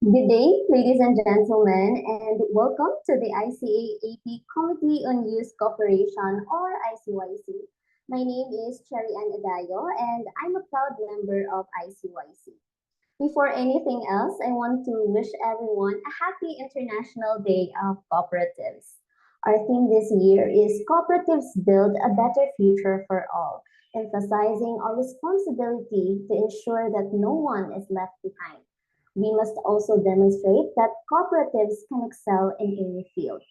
Good day, ladies and gentlemen, and welcome to the ICAAP Committee on Youth Cooperation, or ICYC. My name is Cherry Ann Adayo, and I'm a proud member of ICYC. Before anything else, I want to wish everyone a happy International Day of Cooperatives. Our theme this year is Cooperatives Build a Better Future for All, emphasizing our responsibility to ensure that no one is left behind. We must also demonstrate that cooperatives can excel in any field.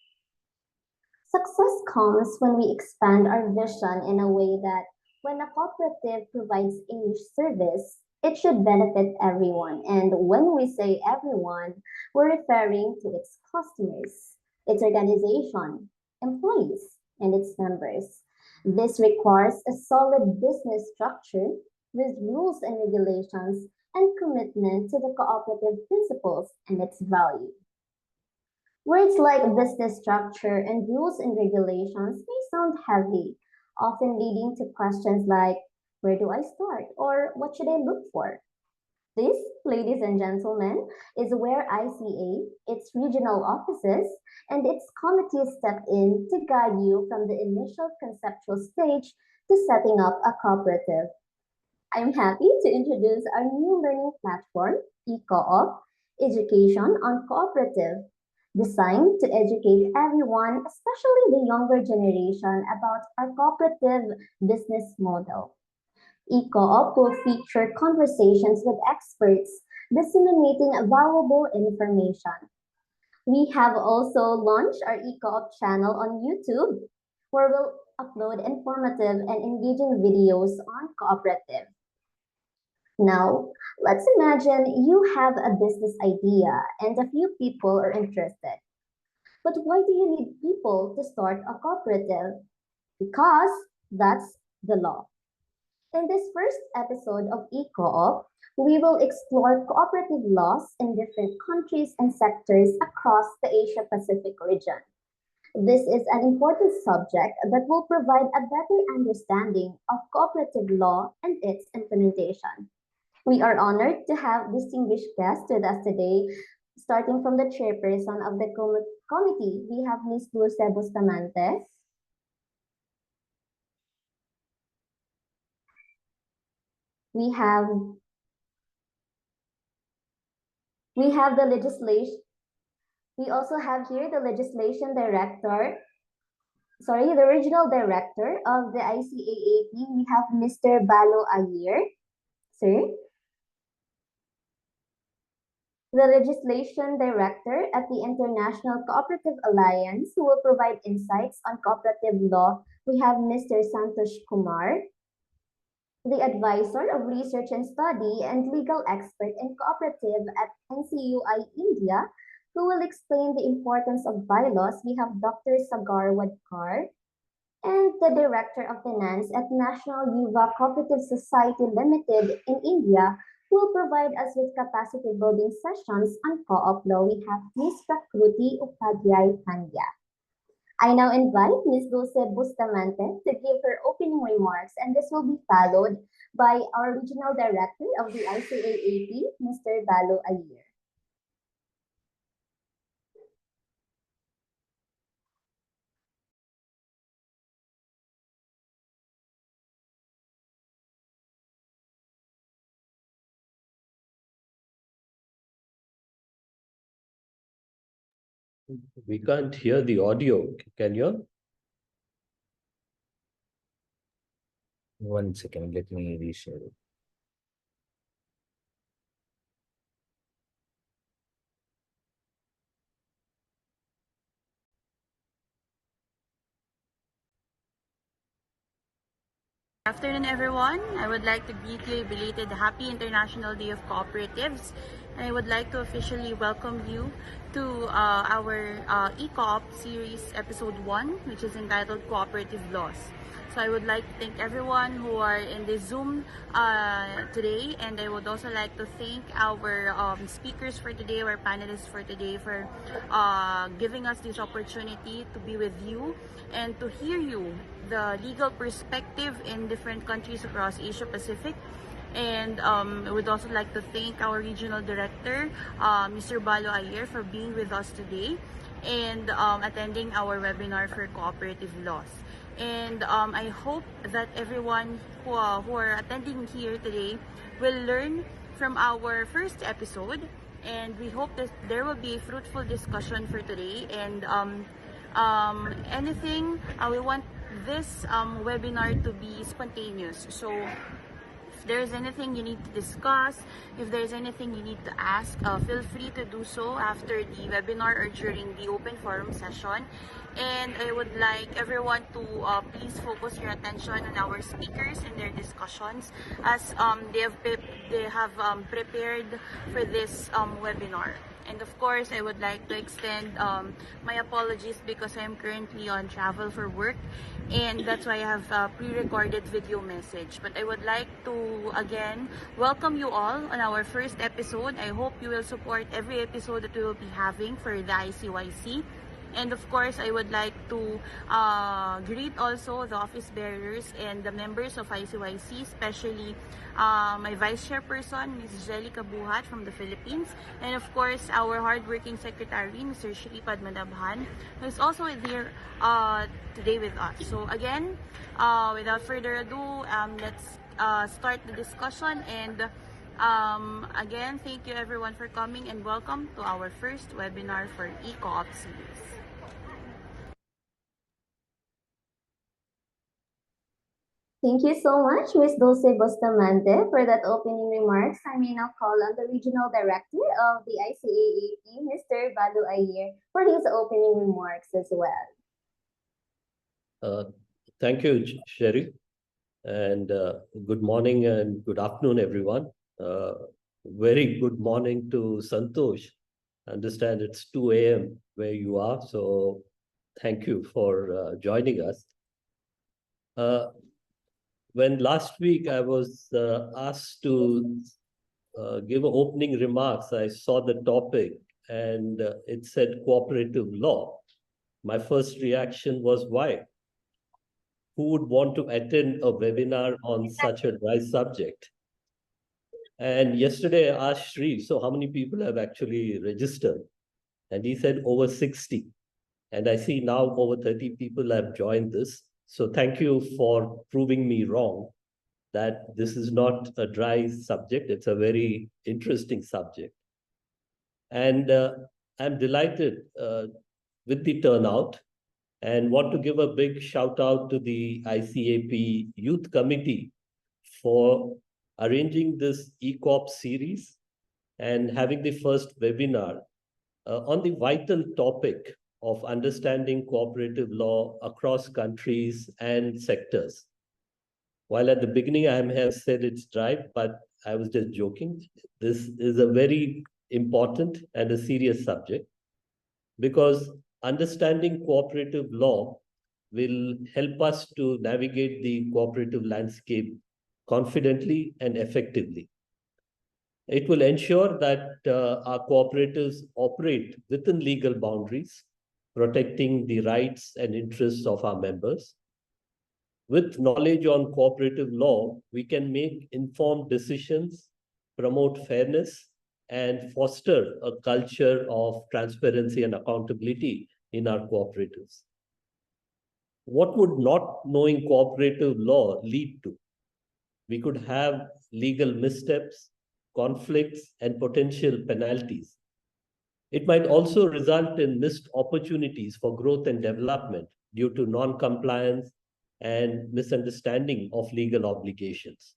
Success comes when we expand our vision in a way that when a cooperative provides a niche service, it should benefit everyone. And when we say everyone, we're referring to its customers, its organization, employees, and its members. This requires a solid business structure with rules and regulations and commitment to the cooperative principles and its value. Words like business structure and rules and regulations may sound heavy, often leading to questions like, where do I start? Or what should I look for? This, ladies and gentlemen, is where ICA, its regional offices, and its committees step in to guide you from the initial conceptual stage to setting up a cooperative. I'm happy to introduce our new learning platform, E-Co-op, Education on Cooperative, designed to educate everyone, especially the younger generation, about our cooperative business model. E-Co-op will feature conversations with experts, disseminating valuable information. We have also launched our E-Co-op channel on YouTube, where we'll upload informative and engaging videos on cooperative. Now, let's imagine you have a business idea and a few people are interested. But why do you need people to start a cooperative? Because that's the law. In this first episode of E-Co-op, we will explore cooperative laws in different countries and sectors across the Asia Pacific region. This is an important subject that will provide a better understanding of cooperative law and its implementation. We are honored to have distinguished guests with us today. Starting from the chairperson of the committee, we have Ms. Dulce Bustamante. We have the legislation. We also have here the legislation director. Sorry, the regional director of the ICAAP. We have Mr. Balo Ayer. Sir. The legislation director at the International Cooperative Alliance, who will provide insights on cooperative law, we have Mr. Santosh Kumar, the advisor of research and study and legal expert in cooperative at NCUI India, who will explain the importance of bylaws. We have Dr. Sagar Wadkar, and the Director of Finance at National Yuva Cooperative Society Limited in India, who will provide us with capacity building sessions on co-op law. We have Ms. Prakruti Upadhyay Pandya. I now invite Ms. Dulce Bustamante to give her opening remarks, and this will be followed by our Regional Director of the ICAAP, Mr. Balo Ayer. We can't hear the audio. Can you? One second, let me reshare it. Good afternoon, everyone. I would like to greet you a belated Happy International Day of Cooperatives. And I would like to officially welcome you to our E-Co-op series episode 1, which is entitled Cooperative Laws. So I would like to thank everyone who are in the Zoom today, and I would also like to thank our speakers for today, our panelists for today, for giving us this opportunity to be with you and to hear you the legal perspective in different countries across Asia Pacific And I would also like to thank our regional director, Mr. Balo Ayer, for being with us today and attending our webinar for cooperative laws. And I hope that everyone who are attending here today will learn from our first episode, and we hope that there will be a fruitful discussion for today. And we want this webinar to be spontaneous. So if there's anything you need to discuss, if there's anything you need to ask, feel free to do so after the webinar or during the open forum session. And I would like everyone to please focus your attention on our speakers and their discussions, as they have prepared for this webinar. And of course, I would like to extend my apologies because I'm currently on travel for work, and that's why I have a pre-recorded video message. But I would like to again welcome you all on our first episode. I hope you will support every episode that we will be having for the ICYC. And of course, I would like to greet also the office bearers and the members of ICYC, especially my Vice Chairperson, Ms. Jelly Kabuhat from the Philippines, and of course, our hardworking Secretary, Mr. Shri Padmanabhan, who is also here today with us. So again, without further ado, let's start the discussion. And again, thank you everyone for coming, and welcome to our first webinar for E-Coop series. Thank you so much, Ms. Dulce Bustamante, for that opening remarks. I may now call on the Regional Director of the ICAAP, Mr. Balu Ayer, for his opening remarks as well. Thank you, Sherry, and good morning and good afternoon, everyone. Very good morning to Santosh. I understand it's 2 a.m. where you are, so thank you for joining us. When last week I was asked to give opening remarks, I saw the topic and it said cooperative law. My first reaction was, why? Who would want to attend a webinar on such a dry subject? And yesterday I asked Sri, so how many people have actually registered? And he said over 60. And I see now over 30 people have joined this. So thank you for proving me wrong that this is not a dry subject. It's a very interesting subject. And I'm delighted with the turnout and want to give a big shout out to the ICAP Youth Committee for arranging this E-Coop series and having the first webinar on the vital topic of understanding cooperative law across countries and sectors. While at the beginning I have said it's dry, but I was just joking. This is a very important and a serious subject, because understanding cooperative law will help us to navigate the cooperative landscape confidently and effectively. It will ensure that our cooperatives operate within legal boundaries, protecting the rights and interests of our members. With knowledge on cooperative law, we can make informed decisions, promote fairness, and foster a culture of transparency and accountability in our cooperatives. What would not knowing cooperative law lead to? We could have legal missteps, conflicts, and potential penalties. It might also result in missed opportunities for growth and development due to non-compliance and misunderstanding of legal obligations.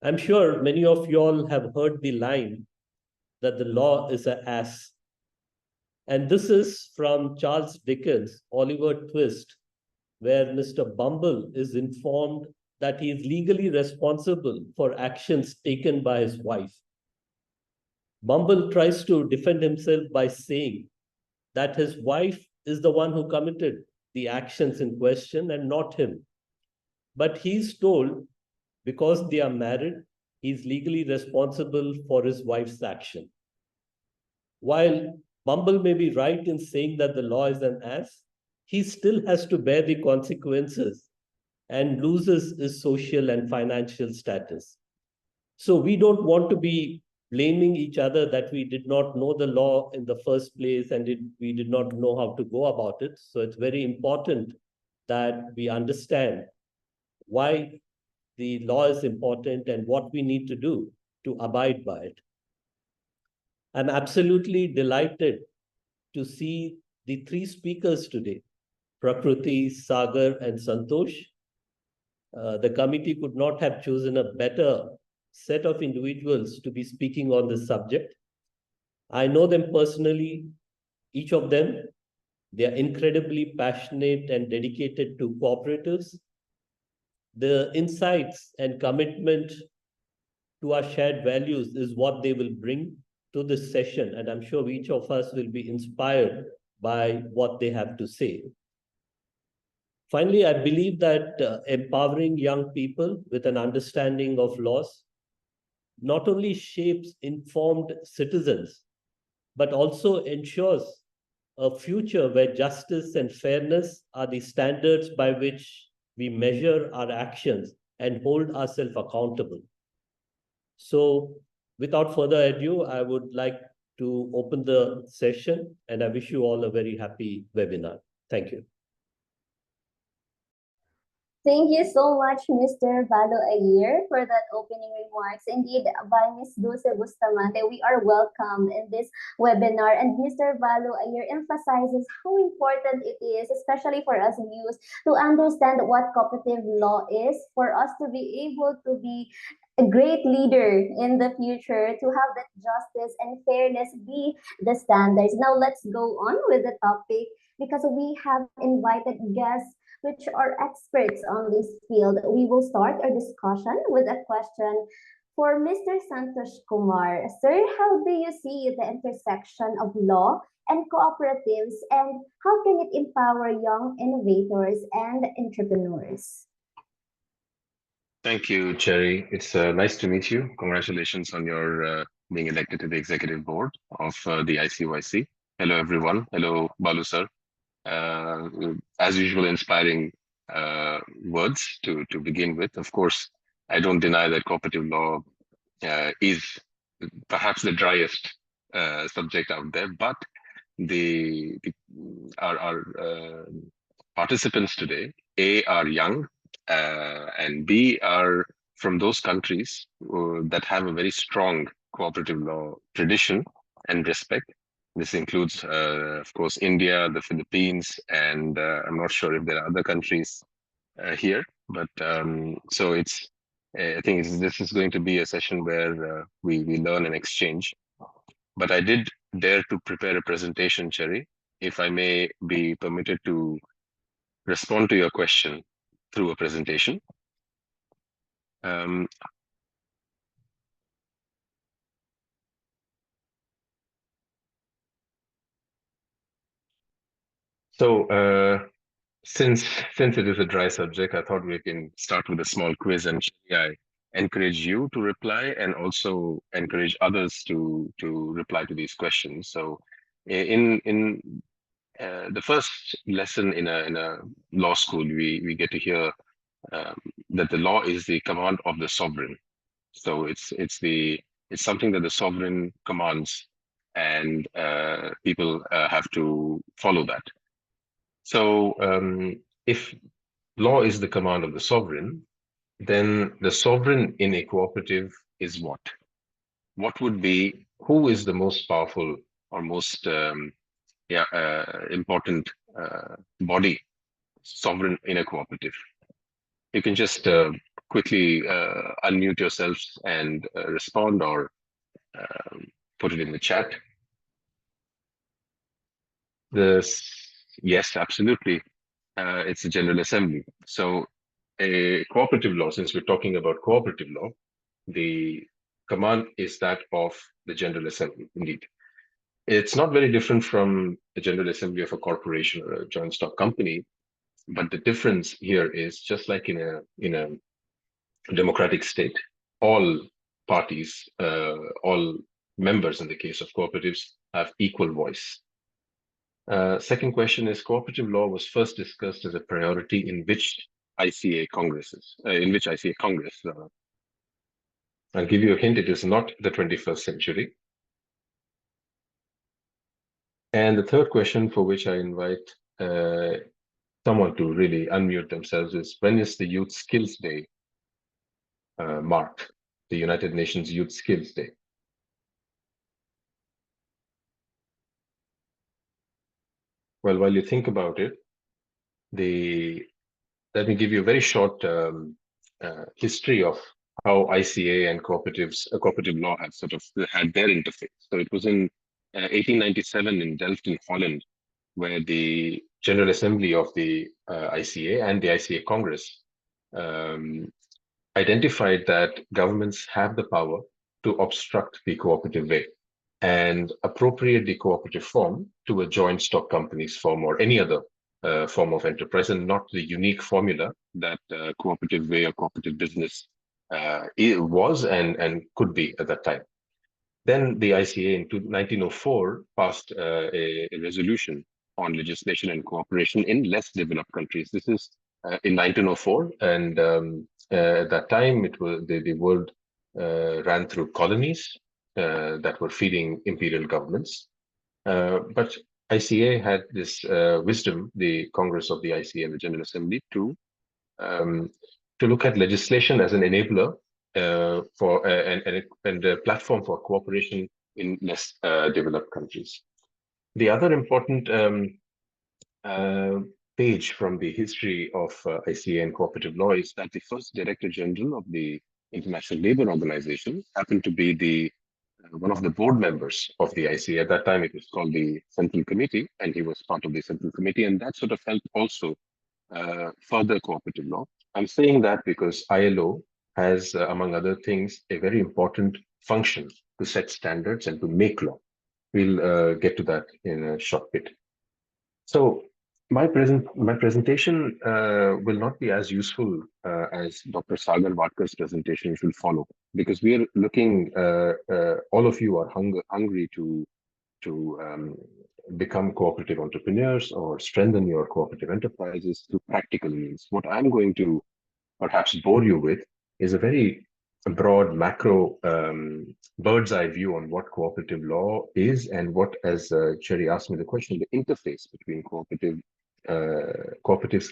I'm sure many of you all have heard the line that the law is an ass. And this is from Charles Dickens' Oliver Twist, where Mr. Bumble is informed that he is legally responsible for actions taken by his wife. Bumble tries to defend himself by saying that his wife is the one who committed the actions in question and not him. But he's told, because they are married, he's legally responsible for his wife's action. While Bumble may be right in saying that the law is an ass, he still has to bear the consequences and loses its social and financial status. So we don't want to be blaming each other that we did not know the law in the first place and we did not know how to go about it. So it's very important that we understand why the law is important and what we need to do to abide by it. I'm absolutely delighted to see the three speakers today, Prakruti, Sagar, and Santosh. The committee could not have chosen a better set of individuals to be speaking on this subject. I know them personally, each of them. They are incredibly passionate and dedicated to cooperatives. The insights and commitment to our shared values is what they will bring to this session, and I'm sure each of us will be inspired by what they have to say. Finally, I believe that empowering young people with an understanding of laws not only shapes informed citizens, but also ensures a future where justice and fairness are the standards by which we measure our actions and hold ourselves accountable. So without further ado, I would like to open the session, and I wish you all a very happy webinar. Thank you. Thank you so much, Mr. Valo Ayer, for that opening remarks. Indeed, by Ms. Dulce Bustamante, we are welcome in this webinar. And Mr. Valo Ayer emphasizes how important it is, especially for us youth, to understand what cooperative law is, for us to be able to be a great leader in the future, to have that justice and fairness be the standards. Now let's go on with the topic, because we have invited guests which are experts on this field. We will start our discussion with a question for Mr. Santosh Kumar. Sir, how do you see the intersection of law and cooperatives, and how can it empower young innovators and entrepreneurs? Thank you, Cherry. It's nice to meet you. Congratulations on your being elected to the executive board of the ICYC. Hello, everyone. Hello, Balu sir. As usual, inspiring words to begin with. Of course, I don't deny that cooperative law is perhaps the driest subject out there, but our participants today, A, are young, and B, are from those countries that have a very strong cooperative law tradition and respect. This includes, of course, India, the Philippines, and I'm not sure if there are other countries here, but so it's, I think this is going to be a session where we learn and exchange. But I did dare to prepare a presentation, Cherry, if I may be permitted to respond to your question through a presentation. Since it is a dry subject, I thought we can start with a small quiz, and I encourage you to reply and also encourage others to reply to these questions. So in the first lesson in a law school, we get to hear that the law is the command of the sovereign. So it's something that the sovereign commands, and people have to follow that. So if law is the command of the sovereign, then the sovereign in a cooperative is what? What would be, who is the most powerful or most important body, sovereign in a cooperative? You can just quickly unmute yourselves and respond, or put it in the chat. Yes, absolutely. It's a General Assembly. So a cooperative law, since we're talking about cooperative law, the command is that of the General Assembly, indeed. It's not very different from the General Assembly of a corporation or a joint stock company, but the difference here is, just like in a democratic state, all parties, all members in the case of cooperatives, have equal voice. Second question is, cooperative law was first discussed as a priority in which ICA congresses, in which ICA Congress. I'll give you a hint, it is not the 21st century. And the third question, for which I invite someone to really unmute themselves, is when is the Youth Skills Day marked? The United Nations Youth Skills Day. Well, while you think about it, let me give you a very short history of how ICA and cooperative law had sort of had their interface. So it was in 1897 in Delft in Holland, where the General Assembly of the ICA and the ICA Congress identified that governments have the power to obstruct the cooperative way and appropriate the cooperative form to a joint stock companies form or any other form of enterprise, and not the unique formula that cooperative way or cooperative business was and could be at that time. Then the ICA in 1904 passed a resolution on legislation and cooperation in less developed countries. This is in 1904, and at that time it was the world ran through colonies that were feeding imperial governments. But ICA had this wisdom, the Congress of the ICA and the General Assembly, to look at legislation as an enabler for and a platform for cooperation in less developed countries. The other important page from the history of ICA and cooperative law is that the first Director General of the International Labour Organization happened to be the one of the board members of the ICA. At that time, it was called the Central Committee, and he was part of the Central Committee, and that sort of helped also further cooperative law. I'm saying that because ILO has, among other things, a very important function to set standards and to make law. We'll get to that in a short bit. So my presentation will not be as useful as Dr. Sagar Wadkar's presentation, which will follow, because we are looking, all of you are hungry to become cooperative entrepreneurs or strengthen your cooperative enterprises through practical means. What I'm going to perhaps bore you with is a very broad macro bird's eye view on what cooperative law is and what, as Cherry asked me the question, the interface between cooperatives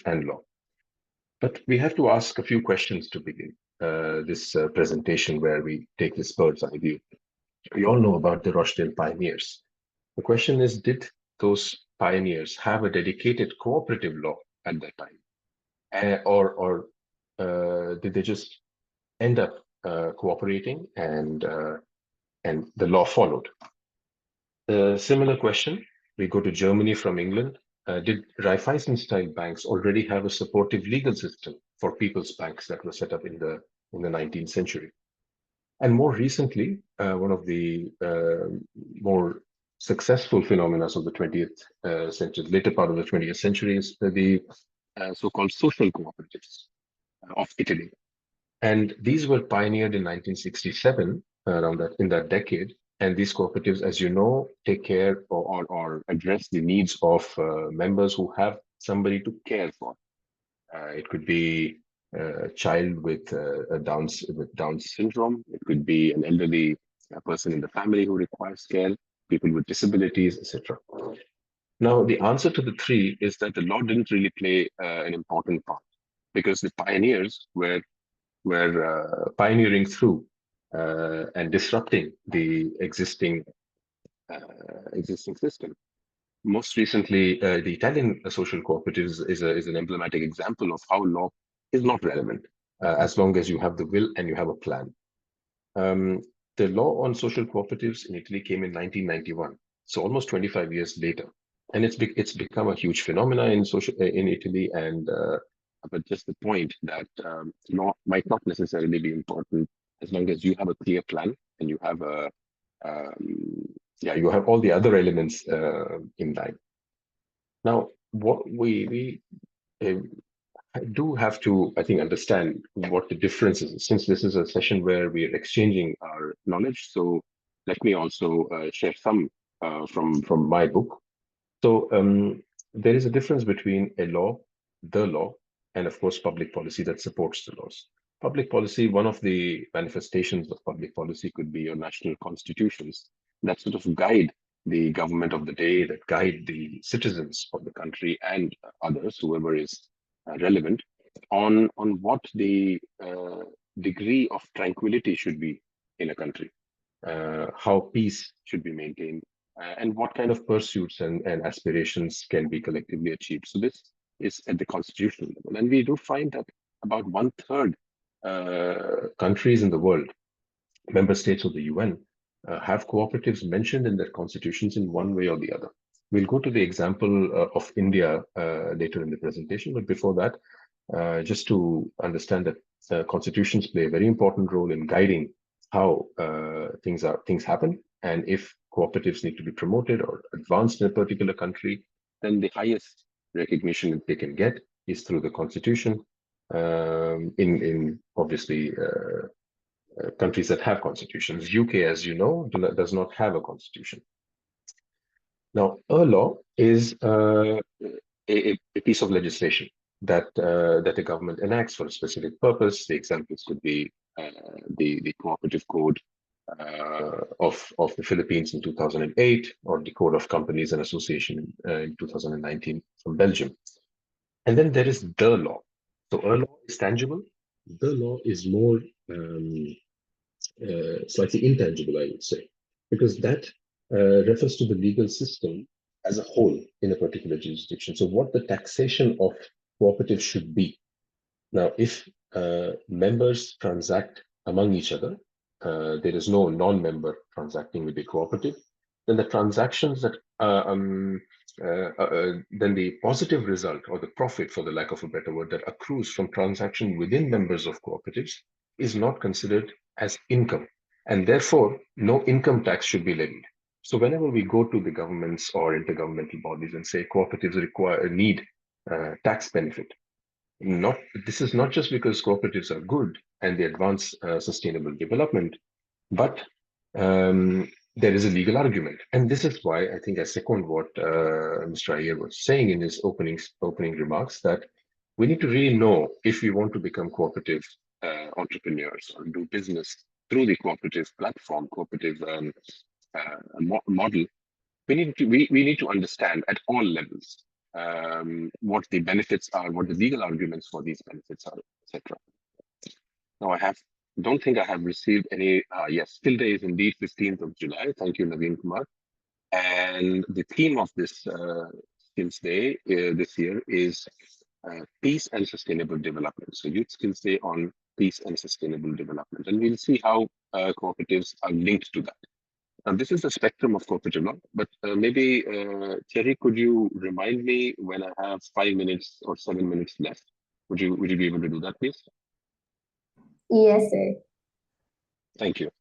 and law. But we have to ask a few questions to begin this presentation, where we take this bird's eye view. We all know about the Rochdale pioneers. The question is, did those pioneers have a dedicated cooperative law at that time? Or did they just end up cooperating and the law followed? A similar question, we go to Germany from England. Did Raiffeisen-style banks already have a supportive legal system for people's banks that was set up in the 19th century? And more recently, one of the more successful phenomena of the 20th century, later part of the 20th century, is the so-called social cooperatives of Italy. And these were pioneered in 1967, in that decade. And these cooperatives, as you know, take care or address the needs of members who have somebody to care for. It could be a child with Down syndrome. It could be an elderly person in the family who requires care, people with disabilities, etc. Now, the answer to the three is that the law didn't really play an important part, because the pioneers were pioneering through and disrupting the existing system. Most recently, the Italian social cooperatives is an emblematic example of how law is not relevant as long as you have the will and you have a plan. The law on social cooperatives in Italy came in 1991, so almost 25 years later, and it's become a huge phenomenon in Italy. And but just the point that law might not necessarily be important as long as you have a clear plan and you have you have all the other elements in line. Now, what we do have to, I think, understand what the difference is, since this is a session where we are exchanging our knowledge. So let me also share some from my book. So there is a difference between a law, the law, and of course, public policy that supports the laws. Public policy, one of the manifestations of public policy could be your national constitutions that sort of guide the government of the day, that guide the citizens of the country and others, whoever is relevant, on what the degree of tranquility should be in a country, how peace should be maintained, and what kind of pursuits and aspirations can be collectively achieved. So this is at the constitutional level. And we do find that about 1/3 countries in the world, member states of the UN, have cooperatives mentioned in their constitutions in one way or the other. We'll go to the example of India later in the presentation, but before that, just to understand that constitutions play a very important role in guiding how things happen, and if cooperatives need to be promoted or advanced in a particular country, then the highest recognition that they can get is through the constitution. In obviously countries that have constitutions, UK, as you know, does not have a constitution. Now, a law is a piece of legislation that a government enacts for a specific purpose. The examples could be the Cooperative Code of the Philippines in 2008, or the Code of Companies and Association in 2019 from Belgium. And then there is the law. So a law is tangible. The law is more slightly intangible, I would say, because that refers to the legal system as a whole in a particular jurisdiction. So what the taxation of cooperatives should be. Now, if members transact among each other, there is no non-member transacting with the cooperative, then the transactions that then the positive result, or the profit, for the lack of a better word, that accrues from transaction within members of cooperatives is not considered as income, and therefore no income tax should be levied. So whenever we go to the governments or intergovernmental bodies and say cooperatives need tax benefit, this is not just because cooperatives are good and they advance sustainable development, but there is a legal argument. And this is why I think I second what Mr. Iyer was saying in his opening remarks, that we need to really know if we want to become cooperative entrepreneurs or do business through the cooperative platform, cooperative model. We need to understand at all levels what the benefits are, what the legal arguments for these benefits are, etc. Now, don't think I have received any. Yes, skill day is indeed 15th of July. Thank you, Naveen Kumar. And the theme of this skills day this year is peace and sustainable development. So Youth Skills Day on peace and sustainable development. And we'll see how cooperatives are linked to that. Now, this is the spectrum of cooperative law, but maybe, Thierry, could you remind me when I have 5 minutes or 7 minutes left? Would you be able to do that, please? Yes, sir. Thank you.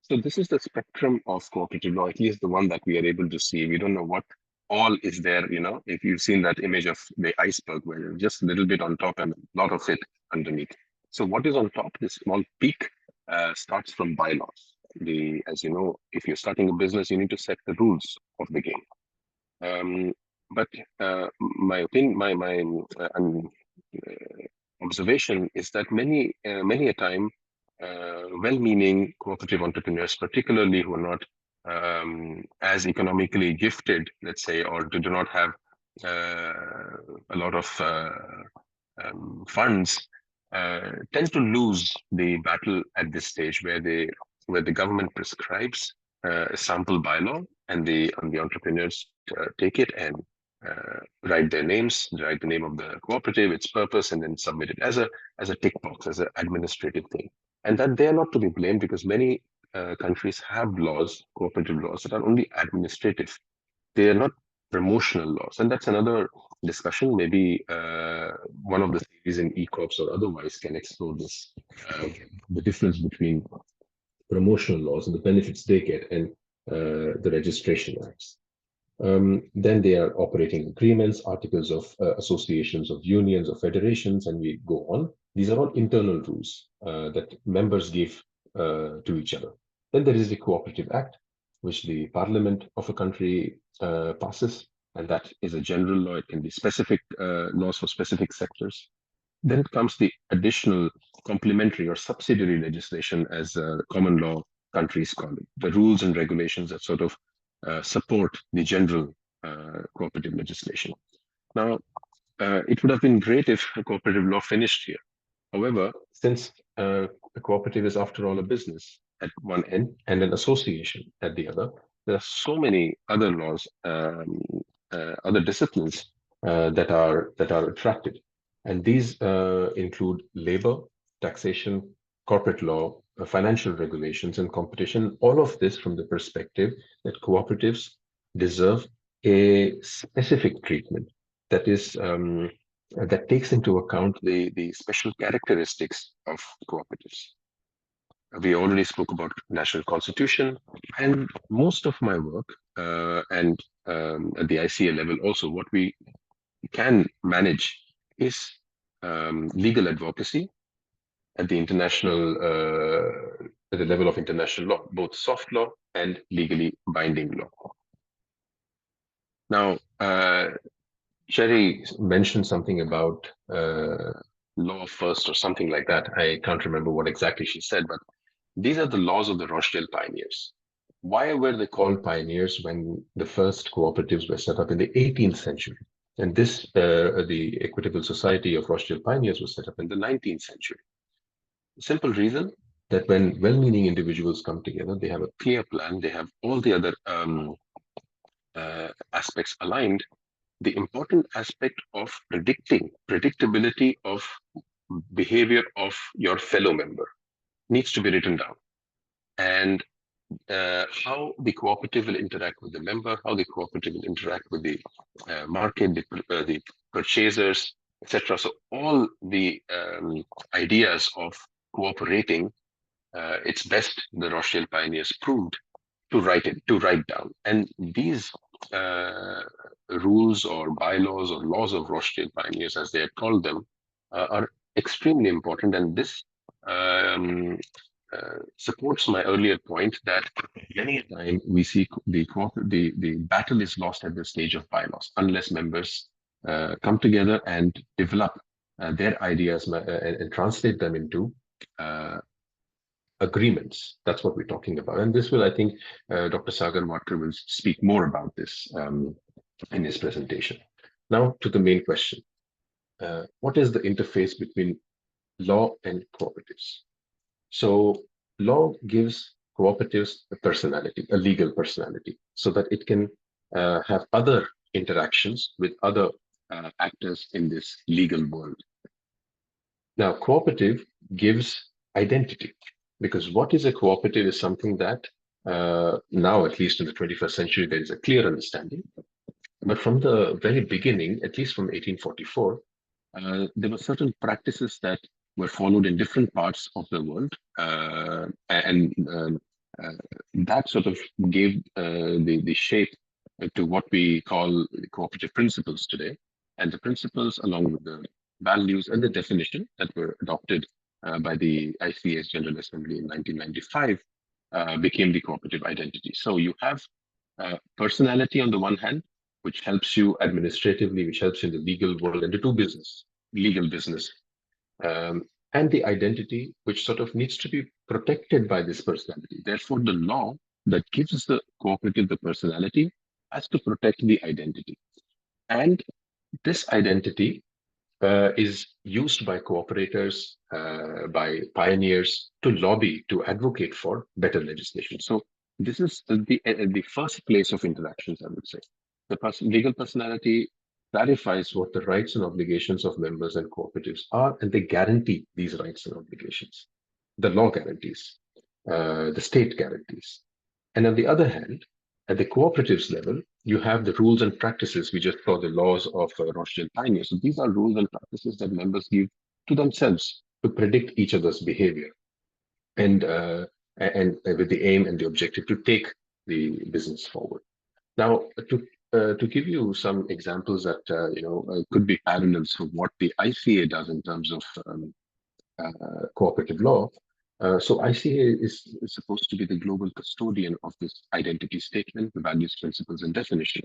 So this is the spectrum of cooperative law, at least the one that we are able to see. We don't know what all is there, if you've seen that image of the iceberg, where just a little bit on top and a lot of it underneath. So what is on top, this small peak, starts from bylaws. As you know, if you're starting a business, you need to set the rules of the game. But my opinion, my observation is that many a time, well-meaning cooperative entrepreneurs, particularly who are not as economically gifted, let's say, or do not have a lot of funds, tend to lose the battle at this stage, where the government prescribes a sample bylaw, and the entrepreneurs take it and write their names, write the name of the cooperative, its purpose, and then submit it as a tick box, as an administrative thing. And that they are not to be blamed, because many countries have laws, cooperative laws, that are only administrative. They are not promotional laws. And that's another discussion. Maybe one of the series in E-Cops or otherwise can explore this, the difference between promotional laws and the benefits they get, and the registration acts. Then they are operating agreements, articles of associations of unions or federations, and we go on. These are all internal rules that members give to each other. Then there is the Cooperative Act, which the parliament of a country passes, and that is a general law. It can be specific laws for specific sectors. Then comes the additional complementary or subsidiary legislation, as common law countries call it, the rules and regulations that sort of support the general cooperative legislation. Now, it would have been great if cooperative law finished here. However, since a cooperative is after all a business at one end and an association at the other, there are so many other laws, other disciplines that are attracted, and these include labor, taxation, corporate law, financial regulations, and competition. All of this from the perspective that cooperatives deserve a specific treatment that is that takes into account the special characteristics of cooperatives. We already spoke about national constitution, and most of my work and at the ICA level also, what we can manage is legal advocacy at the international, at the level of international law, both soft law and legally binding law. Now, Sherry mentioned something about law first or something like that. I can't remember what exactly she said, but these are the laws of the Rochdale pioneers. Why were they called pioneers when the first cooperatives were set up in the 18th century? And this, the Equitable Society of Rochdale Pioneers was set up in the 19th century. Simple reason that when well-meaning individuals come together, they have a clear plan, they have all the other aspects aligned. The important aspect of predictability of behavior of your fellow member needs to be written down. And how the cooperative will interact with the member, how the cooperative will interact with the market, the purchasers, etc. So all the ideas of cooperating, it's best the Rochdale pioneers proved to write down. And these rules or bylaws or laws of Rochdale pioneers, as they had called them, are extremely important. And this supports my earlier point that many a time we see the battle is lost at the stage of bylaws unless members come together and develop their ideas and translate them into agreements. That's what we're talking about. And this will, I think, Dr. Sagar Wadkar will speak more about this in his presentation. Now to the main question. What is the interface between law and cooperatives? So law gives cooperatives a personality, a legal personality, so that it can have other interactions with other actors in this legal world. Now, cooperative gives identity, because what is a cooperative is something that now, at least in the 21st century, there is a clear understanding. But from the very beginning, at least from 1844, there were certain practices that were followed in different parts of the world, and that sort of gave the shape to what we call the cooperative principles today. And the principles, along with the values and the definition that were adopted by the ICA's General Assembly in 1995, became the cooperative identity. So you have personality on the one hand, which helps you administratively, which helps in the legal world and to do business, legal business. And the identity, which sort of needs to be protected by this personality. Therefore, the law that gives the cooperative the personality has to protect the identity. And this identity is used by cooperators, by pioneers to lobby, to advocate for better legislation. So this is the first place of interactions, I would say. The legal personality clarifies what the rights and obligations of members and cooperatives are, and they guarantee these rights and obligations. The law guarantees, the state guarantees. And on the other hand, at the cooperatives level, you have the rules and practices. We just saw the laws of Rochdale Pioneers. So these are rules and practices that members give to themselves to predict each other's behavior, and with the aim and the objective to take the business forward. Now, to give you some examples that could be parallels for what the ICA does in terms of cooperative law. So ICA is supposed to be the global custodian of this identity statement, the values, principles, and definition.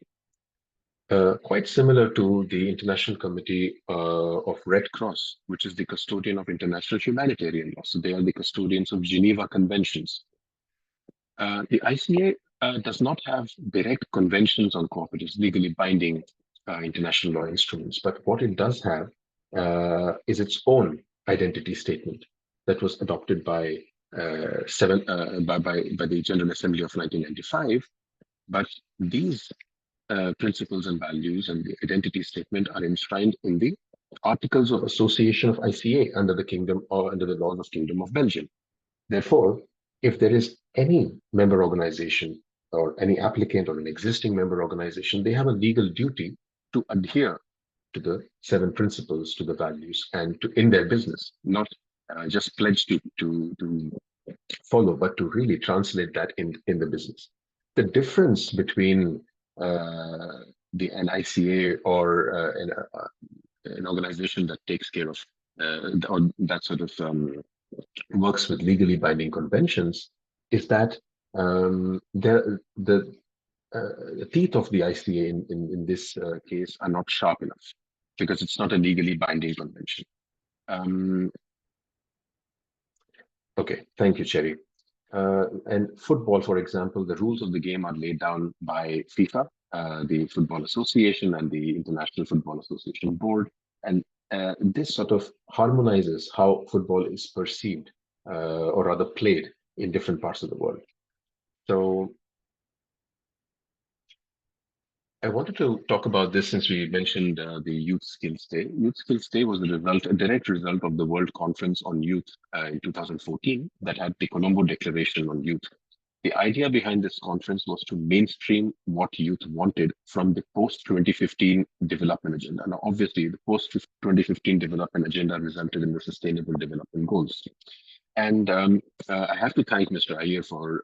quite similar to the International Committee of Red Cross, which is the custodian of international humanitarian law. So they are the custodians of Geneva Conventions. The ICA does not have direct conventions on cooperatives, legally binding international law instruments, but what it does have is its own identity statement that was adopted by by the General Assembly of 1995. But these principles and values and the identity statement are enshrined in the Articles of Association of ICA under the Kingdom or under the laws of Kingdom of Belgium. Therefore, if there is any member organization or any applicant or an existing member organization, they have a legal duty to adhere to the 7 principles, to the values, and to in their business, not just pledge to follow, but to really translate that in the business. The difference between the NICA or an organization that takes care of or that sort of works with legally binding conventions is that the teeth of the ICA in this case are not sharp enough because it's not a legally binding convention. Okay, thank you, Cherry. And football, for example, the rules of the game are laid down by FIFA, the Football Association, and the International Football Association Board. And this sort of harmonizes how football is perceived or rather played in different parts of the world. So I wanted to talk about this since we mentioned the Youth Skills Day. Youth Skills Day was a direct result of the World Conference on Youth in 2014 that had the Colombo Declaration on Youth. The idea behind this conference was to mainstream what youth wanted from the post-2015 development agenda. Now, obviously, the post-2015 development agenda resulted in the Sustainable Development Goals. And I have to thank Mr. Iyer for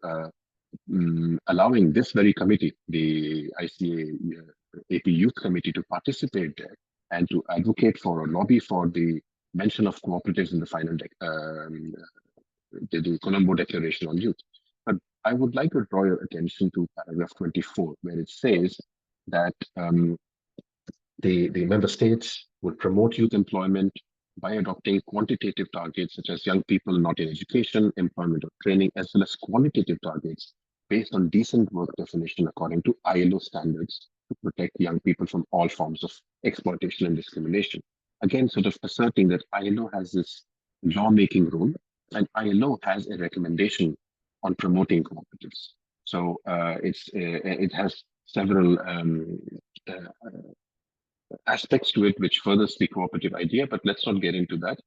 allowing this very committee, the ICA AP Youth Committee, to participate there and to advocate for or lobby for the mention of cooperatives in the final the Colombo Declaration on Youth. But I would like to draw your attention to paragraph 24, where it says that the member states would promote youth employment by adopting quantitative targets such as young people not in education, employment or training, as well as qualitative targets based on decent work definition according to ILO standards to protect young people from all forms of exploitation and discrimination. Again, sort of asserting that ILO has this lawmaking role and ILO has a recommendation on promoting cooperatives. So it has several aspects to it which furthers the cooperative idea, but let's not get into that.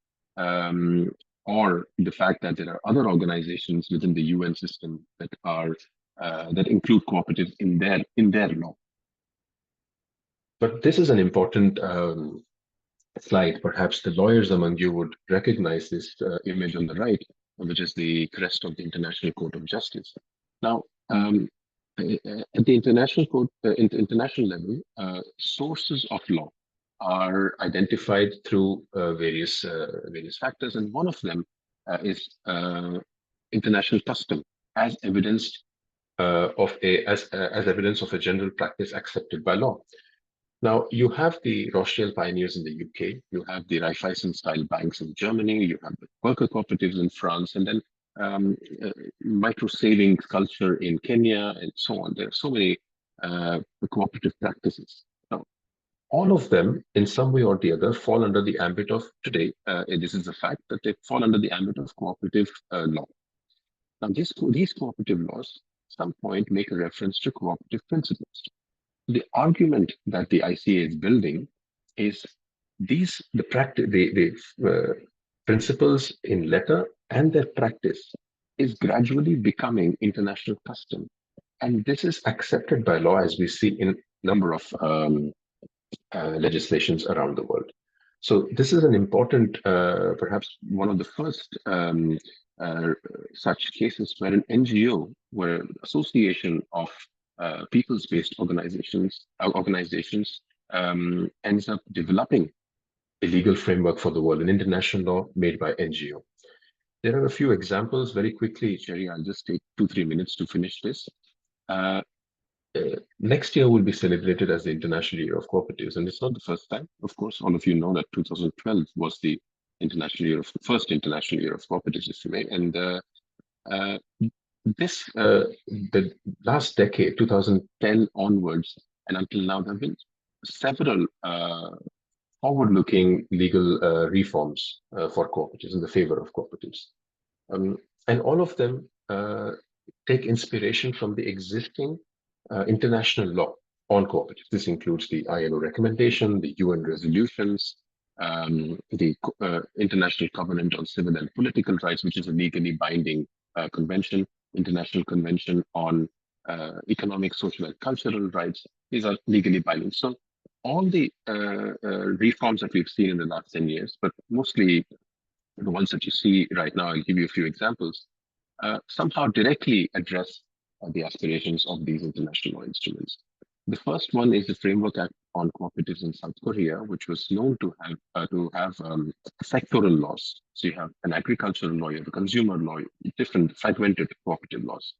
Or the fact that there are other organizations within the UN system that are that include cooperatives in their law. But this is an important slide. Perhaps the lawyers among you would recognize this image on the right, which is the crest of the International Court of Justice. Now, at the international level, sources of law are identified through various factors, and one of them is international custom as evidenced as evidence of a general practice accepted by law. Now, you have the Rothschild pioneers in the UK, you have the Raiffeisen-style banks in Germany, you have the worker cooperatives in France, and then micro-savings culture in Kenya, and so on. There are so many cooperative practices. Now, all of them, in some way or the other, fall under the ambit of today. This is a fact that they fall under the ambit of cooperative law. Now, these cooperative laws, at some point, make a reference to cooperative principles. The argument that the ICA is building is the principles in letter and their practice is gradually becoming international custom. And this is accepted by law, as we see in a number of legislations around the world. So this is an important, perhaps one of the first such cases where an NGO, where an association of peoples-based organizations ends up developing a legal framework for the world, an international law made by NGO. There are a few examples very quickly, Cherry. I'll just take 2-3 minutes to finish this. next year will be celebrated as the International Year of Cooperatives, and it's not the first time. Of course, all of you know that 2012 was the first International Year of Cooperatives, if you may, and uh, the last decade, 2010 onwards, and until now, there have been several forward-looking legal reforms for cooperatives in the favor of cooperatives. And all of them take inspiration from the existing international law on cooperatives. This includes the ILO recommendation, the UN resolutions, the International Covenant on Civil and Political Rights, which is a legally binding convention, International Convention on Economic, Social, and Cultural Rights. These are legally binding. So all the reforms that we've seen in the last 10 years, but mostly the ones that you see right now, I'll give you a few examples, somehow directly address the aspirations of these international law instruments. The first one is the Framework Act on Cooperatives in South Korea, which was known to have sectoral laws. So you have an agricultural law, you have a consumer law, different fragmented cooperative laws.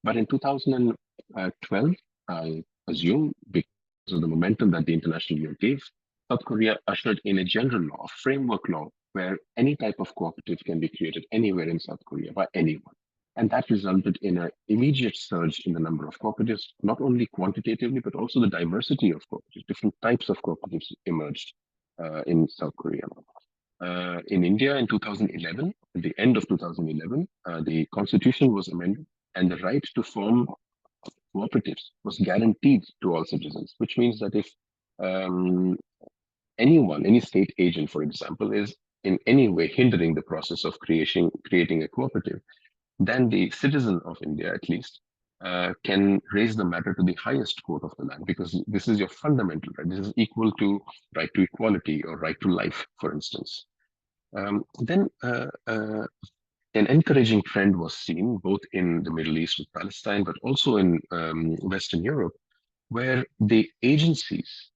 But in 2012, I assume because of the momentum that the international year gave, South Korea ushered in a general law, a framework law, where any type of cooperative can be created anywhere in South Korea by anyone. And that resulted in an immediate surge in the number of cooperatives, not only quantitatively, but also the diversity of cooperatives. Different types of cooperatives emerged in South Korea. In India in 2011, at the end of 2011, the constitution was amended and the right to form cooperatives was guaranteed to all citizens, which means that if anyone, any state agent, for example, is in any way hindering the process of creating a cooperative, then the citizen of India, at least, can raise the matter to the highest court of the land, because this is your fundamental right. This is equal to right to equality or right to life, for instance. Then an encouraging trend was seen both in the Middle East with Palestine, but also in Western Europe, where the agencies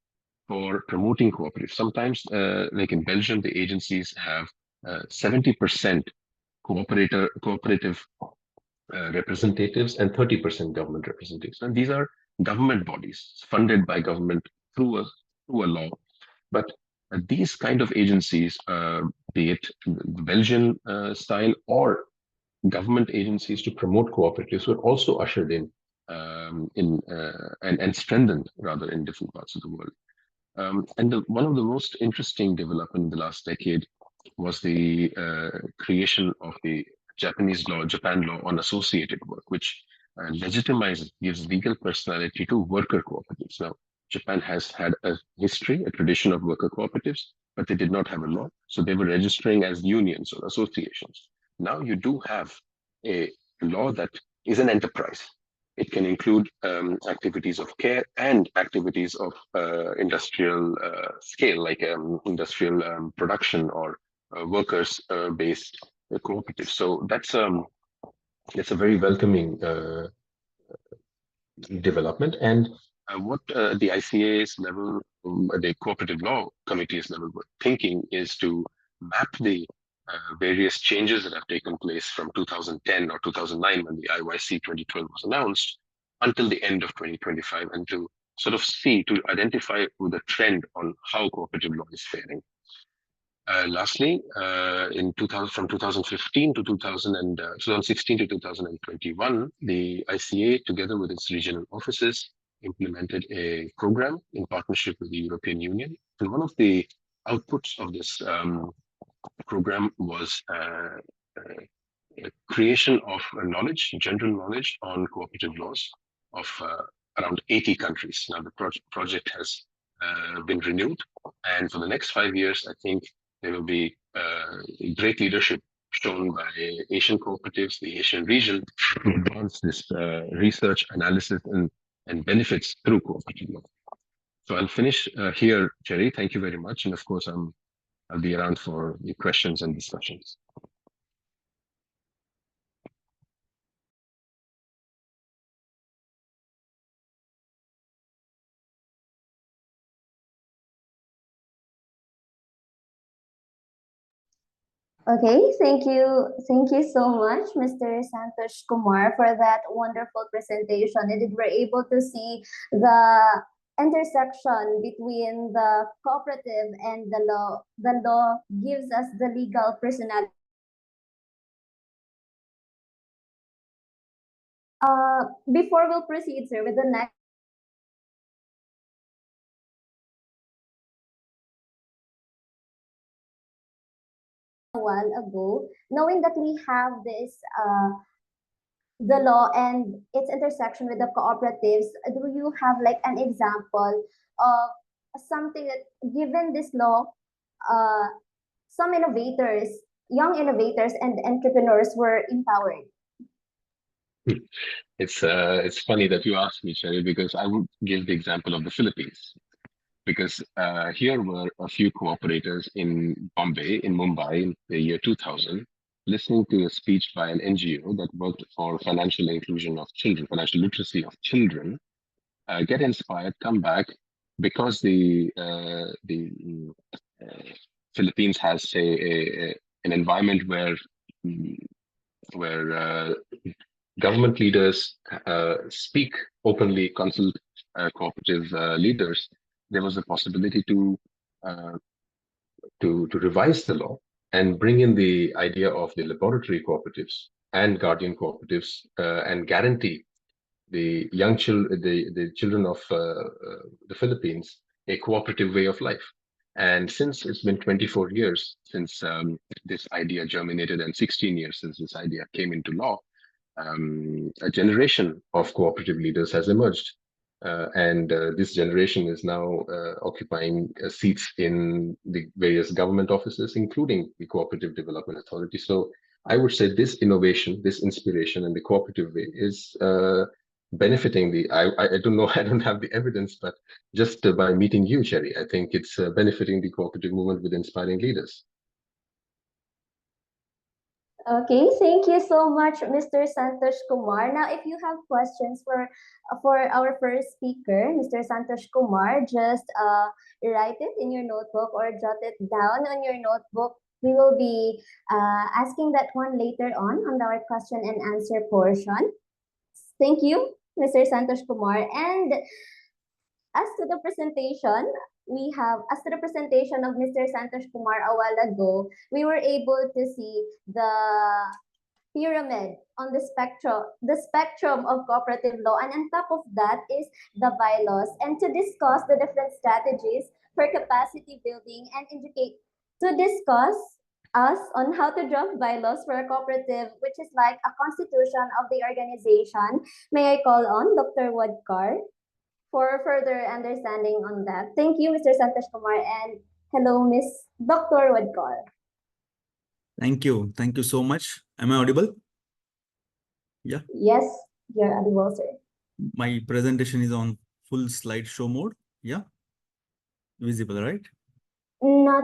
for promoting cooperatives, sometimes like in Belgium, the agencies have 70% cooperative representatives and 30% government representatives. And these are government bodies funded by government through a law. But these kind of agencies, be it the Belgian style or government agencies to promote cooperatives, were also ushered in and strengthened rather in different parts of the world. And one of the most interesting development in the last decade was the creation of the Japan law on associated work, which legitimizes, gives legal personality to worker cooperatives. Now, Japan has had a history, a tradition of worker cooperatives, but they did not have a law. So they were registering as unions or associations. Now you do have a law that is an enterprise. It can include activities of care and activities of industrial scale, like industrial production or workers-based cooperatives. So that's a very welcoming development. And what the ICA's level, the Cooperative Law Committee's level, were thinking is to map the various changes that have taken place from 2010 or 2009 when the IYC 2012 was announced until the end of 2025, and to sort of to identify the trend on how cooperative law is faring. Lastly, from 2015 to 2016 to 2021, the ICA, together with its regional offices, implemented a program in partnership with the European Union. And one of the outputs of this program was creation of knowledge, general knowledge on cooperative laws of around 80 countries. Now, the project has been renewed, and for the next 5 years, I think there will be great leadership shown by Asian cooperatives, the Asian region, to advance this research, analysis, and benefits through cooperative law. So I'll finish here, Jerry. Thank you very much. And of course, I'll be around for the questions and discussions. Okay, thank you so much, Mr. Santosh Kumar, for that wonderful presentation. And we're able to see the intersection between the cooperative and the law. The law gives us the legal personality. Before we'll proceed, sir, with the next a while ago, knowing that we have this the law and its intersection with the cooperatives, do you have like an example of something that given this law, uh, some innovators, young innovators and entrepreneurs were empowered? It's funny that you asked me, Cherry, because I would give the example of the Philippines. Because here were a few cooperators in Bombay, in Mumbai, in the year 2000, listening to a speech by an NGO that worked for financial inclusion of children, financial literacy of children, get inspired, come back, because the Philippines has an environment mm, where government leaders speak openly, consult cooperative leaders. There was a possibility uh, to revise the law and bring in the idea of the laboratory cooperatives and guardian cooperatives and guarantee the the children of the Philippines a cooperative way of life. And since it's been 24 years since this idea germinated and 16 years since this idea came into law, a generation of cooperative leaders has emerged. And this generation is now occupying seats in the various government offices, including the Cooperative Development Authority. So I would say this innovation, this inspiration, and the cooperative way is benefiting the. I don't know. I don't have the evidence, but just by meeting you, Cherry, I think it's benefiting the cooperative movement with inspiring leaders. Okay, thank you so much, Mr. Santosh Kumar. Now, if you have questions for our first speaker, Mr. Santosh Kumar, just write it in your notebook or jot it down on your notebook. We will be asking that one later on our question and answer portion. Thank you, Mr. Santosh Kumar. And as to the presentation, as to the presentation of Mr. Santosh Kumar a while ago, we were able to see the pyramid on the spectrum of cooperative law, and on top of that is the bylaws. And to discuss the different strategies for capacity building and educate, to discuss us on how to draft bylaws for a cooperative, which is like a constitution of the organization, may I call on Dr. Wadkar for further understanding on that. Thank you, Mr. Santosh Kumar, and hello, Miss Dr. Wadkar. Thank you. Thank you so much. Am I audible? Yeah. Yes, you're audible, sir. My presentation is on full slideshow mode. Yeah. Visible, right? Not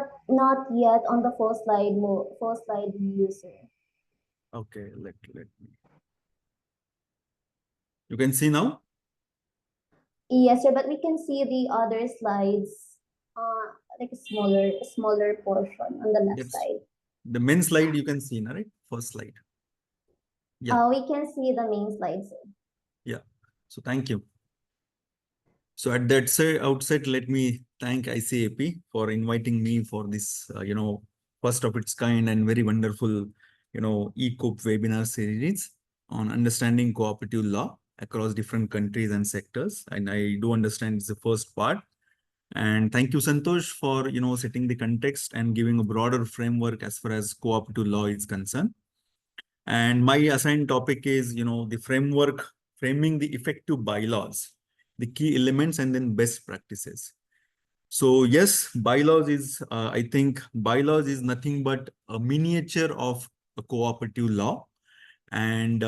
yet on the full slide view, sir. Okay, let me. You can see now? Yes, sir, but we can see the other slides, like a smaller portion on the left Yes. side. The main slide you can see, right? First slide. Yeah. We can see the main slides. Yeah. So thank you. So at that outset, let me thank ICAP for inviting me for this, first of its kind and very wonderful, E-Coop webinar series on understanding cooperative law across different countries and sectors. And I do understand it's the first part. And thank you, Santosh, for, setting the context and giving a broader framework as far as cooperative law is concerned. And my assigned topic is, the framework, framing the effective bylaws, the key elements, and then best practices. So yes, bylaws is, I think bylaws is nothing but a miniature of a cooperative law. And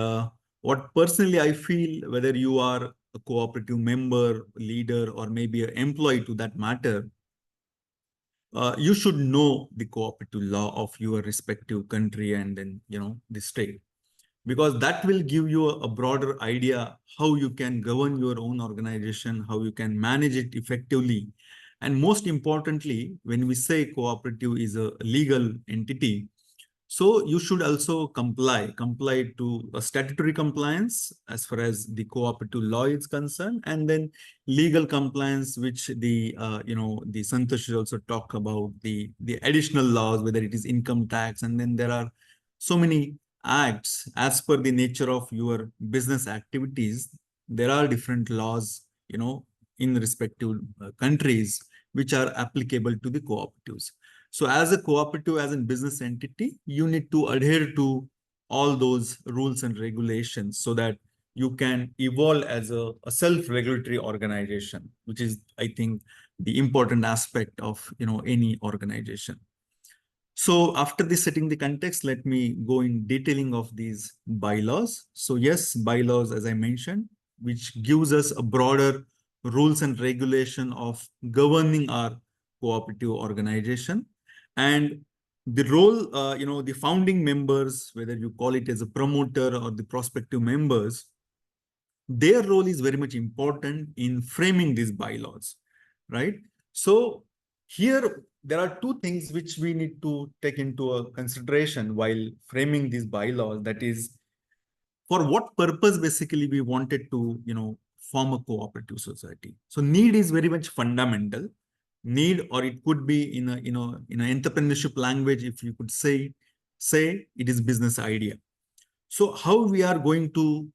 what personally I feel, whether you are a cooperative member, leader, or maybe an employee to that matter, you should know the cooperative law of your respective country and then, the state, because that will give you a broader idea how you can govern your own organization, how you can manage it effectively. And most importantly, when we say cooperative is a legal entity, So you should also comply to a statutory compliance as far as the cooperative law is concerned, and then legal compliance, which the the Santosh should also talk about the additional laws, whether it is income tax, and then there are so many acts as per the nature of your business activities. There are different laws, in respective countries which are applicable to the cooperatives. So as a cooperative, as a business entity, you need to adhere to all those rules and regulations so that you can evolve as a self-regulatory organization, which is, I think, the important aspect of any organization. So after this setting the context, let me go in detailing of these bylaws. So yes, bylaws, as I mentioned, which gives us a broader rules and regulation of governing our cooperative organization. And the role, the founding members, whether you call it as a promoter or the prospective members, their role is very much important in framing these bylaws, right? So here there are two things which we need to take into a consideration while framing these bylaws. That is, for what purpose basically we wanted to, form a cooperative society. So need is very much fundamental. Need, or it could be in a, in an entrepreneurship language, if you could say it is business idea. So how we are going to,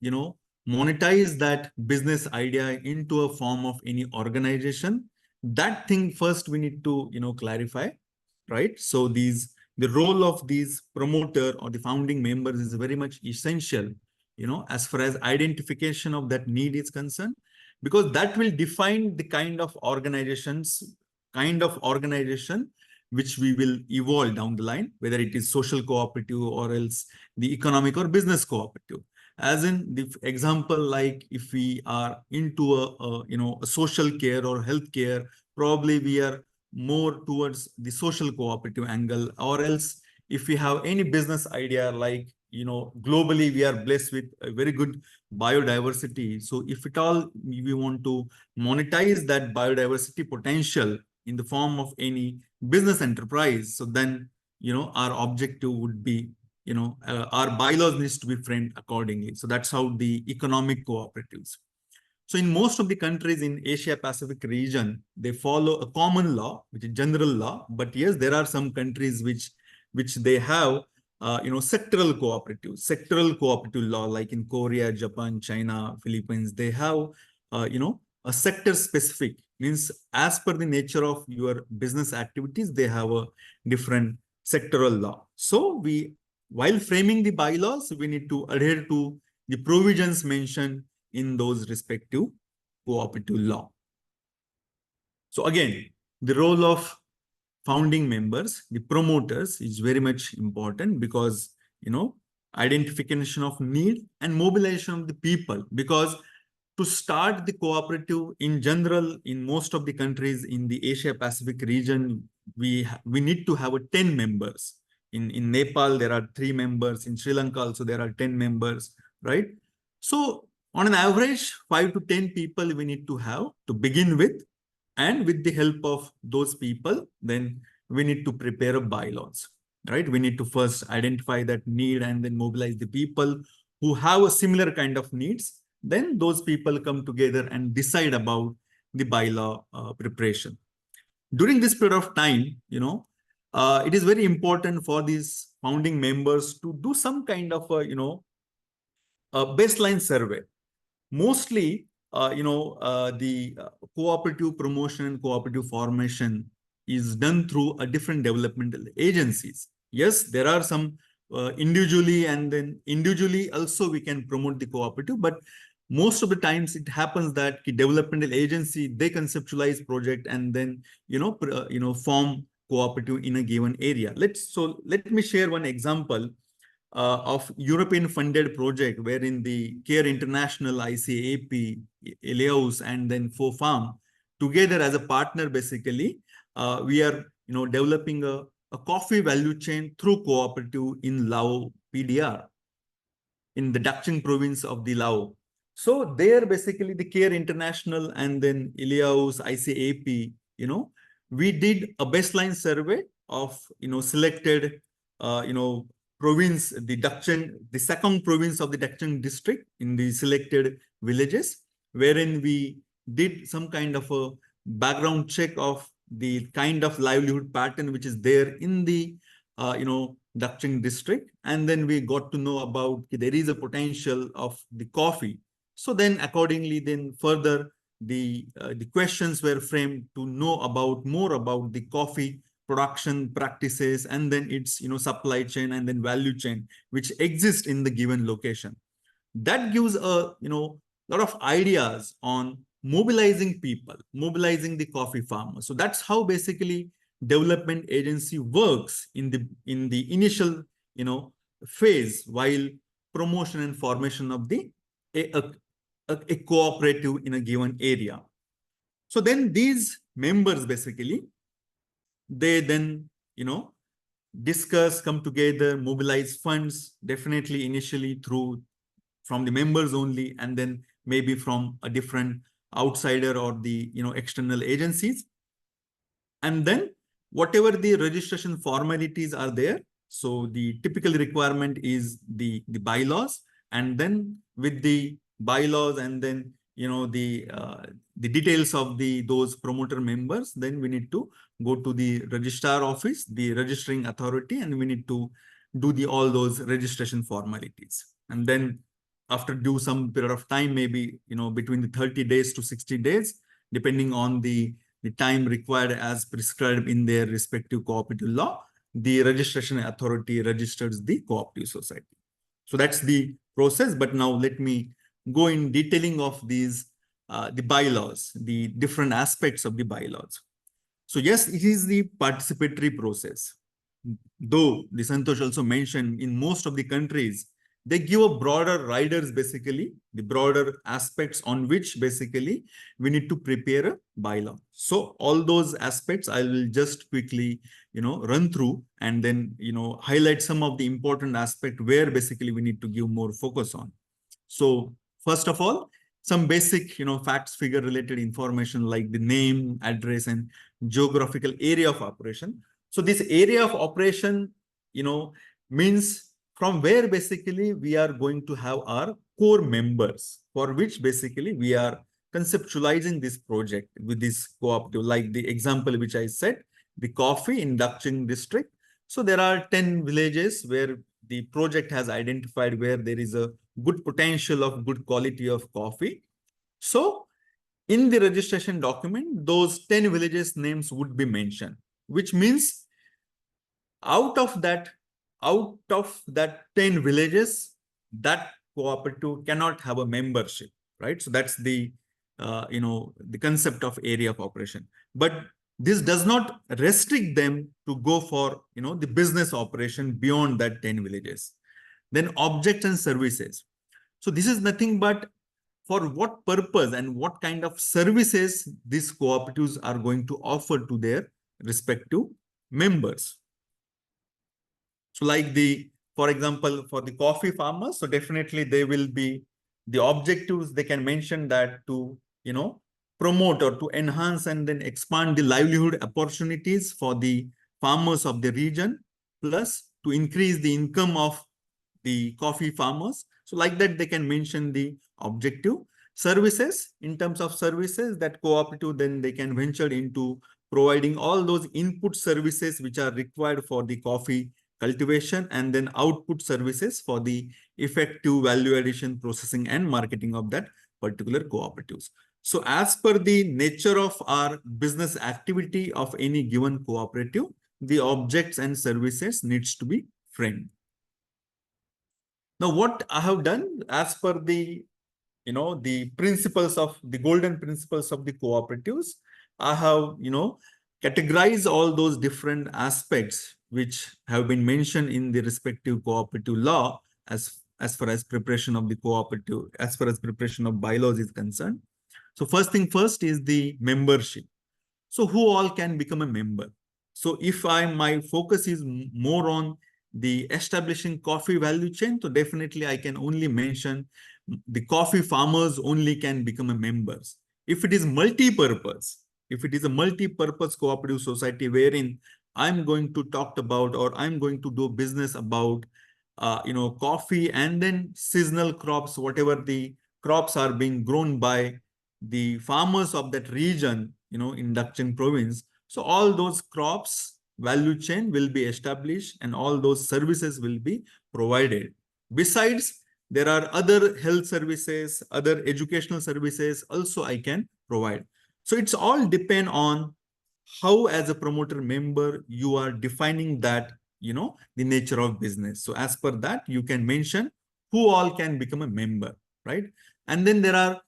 monetize that business idea into a form of any organization, that thing first we need to, clarify, right? So the role of these promoter or the founding members is very much essential, as far as identification of that need is concerned, because that will define the kind of organization which we will evolve down the line, whether it is social cooperative or else the economic or business cooperative. As in the example, like if we are into a social care or healthcare, probably we are more towards the social cooperative angle. Or else if we have any business idea, like, globally we are blessed with a very good biodiversity. So if at all we want to monetize that biodiversity potential in the form of any business enterprise, so then, our objective would be, our bylaws needs to be framed accordingly. So that's how the economic cooperatives. So in most of the countries in Asia Pacific region, they follow a common law, which is general law. But yes, there are some countries which they have, sectoral cooperative law, like in Korea, Japan, China, Philippines. They have, a sector specific, means as per the nature of your business activities, they have a different sectoral law. So while framing the bylaws, we need to adhere to the provisions mentioned in those respective cooperative law. So again, the role of founding members, the promoters, is very much important, because, identification of need and mobilization of the people. Because to start the cooperative in general, in most of the countries in the Asia Pacific region, we need to have 10 members. In Nepal, there are 3 members. In Sri Lanka also, there are 10 members, right? So on an average, 5 to 10 people we need to have to begin with. And with the help of those people, then we need to prepare a bylaws, right? We need to first identify that need and then mobilize the people who have a similar kind of needs. Then those people come together and decide about the bylaw preparation. During this period of time, it is very important for these founding members to do some kind of a baseline survey. Mostly, the cooperative promotion and cooperative formation is done through a different developmental agencies. Yes, there are some individually, and then individually also we can promote the cooperative, but most of the times it happens that the developmental agency, they conceptualize project and then, form cooperative in a given area. Let me share one example of European funded project, wherein the Care International, ICAP, Eliaus, and then FOFARM together as a partner, basically, we are, developing a coffee value chain through cooperative in Lao PDR, in the Dakching province of the Lao. So there, basically, the Care International and then Eliaus, ICAP, we did a baseline survey of, selected, province, the second province of the Dakchin district in the selected villages, wherein we did some kind of a background check of the kind of livelihood pattern which is there in the Dakchin district, and then we got to know about there is a potential of the coffee. So then accordingly, then further the questions were framed to know about more about the coffee production practices and then its supply chain and then value chain which exist in the given location. That gives a lot of ideas on mobilizing people, mobilizing the coffee farmers. So that's how basically development agency works in the initial phase while promotion and formation of the a cooperative in a given area. So then these members basically, they then discuss, come together, mobilize funds, definitely initially from the members only, and then maybe from a different outsider or the external agencies. And then whatever the registration formalities are there, so the typical requirement is the bylaws, and then with the bylaws and then the details of those promoter members, then we need to go to the registrar office, the registering authority, and we need to do all those registration formalities. And then after due some period of time, maybe between the 30 days to 60 days, depending on the time required as prescribed in their respective cooperative law, the registration authority registers the cooperative society. So that's the process. But now let me go in detailing of these the bylaws, the different aspects of the bylaws. So yes, it is the participatory process. Though the Santosh also mentioned in most of the countries, they give a broader riders, basically the broader aspects on which basically we need to prepare a bylaw. So all those aspects I will just quickly run through and then highlight some of the important aspect where basically we need to give more focus on. So first of all, some basic facts, figure related information like the name, address, and geographical area of operation. So this area of operation means from where basically we are going to have our core members, for which basically we are conceptualizing this project with this cooperative, like the example which I said, the coffee in Dakchin district. So there are 10 villages where the project has identified where there is a good potential of good quality of coffee. So in the registration document, those 10 villages names would be mentioned, which means out of that 10 villages, that cooperative cannot have a membership, right? So that's the the concept of area of operation. But this does not restrict them to go for the business operation beyond that 10 villages. Then objects and services. So this is nothing but for what purpose and what kind of services these cooperatives are going to offer to their respective members. So like for example, for the coffee farmers, so definitely they will be the objectives, they can mention that to, promote or to enhance and then expand the livelihood opportunities for the farmers of the region, plus to increase the income of the coffee farmers. So like that, they can mention the objective. Services, in terms of services, that cooperative, then they can venture into providing all those input services which are required for the coffee cultivation, and then output services for the effective value addition, processing, and marketing of that particular cooperatives. So as per the nature of our business activity of any given cooperative, the objects and services needs to be framed. Now, what I have done as per the the principles of the golden principles of the cooperatives, I have categorized all those different aspects which have been mentioned in the respective cooperative law as far as preparation of the cooperative, as far as preparation of bylaws is concerned. So first thing first is the membership. So who all can become a member? So if my focus is more on the establishing coffee value chain, so definitely I can only mention the coffee farmers only can become a members. If it is multi-purpose, if it is a multi-purpose cooperative society wherein I'm going to talk about or I'm going to do business about coffee and then seasonal crops, whatever the crops are being grown by the farmers of that region, in Dakchin province. So all those crops value chain will be established and all those services will be provided. Besides, there are other health services, other educational services also I can provide. So it's all depend on how as a promoter member you are defining that, the nature of business. So as per that, you can mention who all can become a member, right? And then there are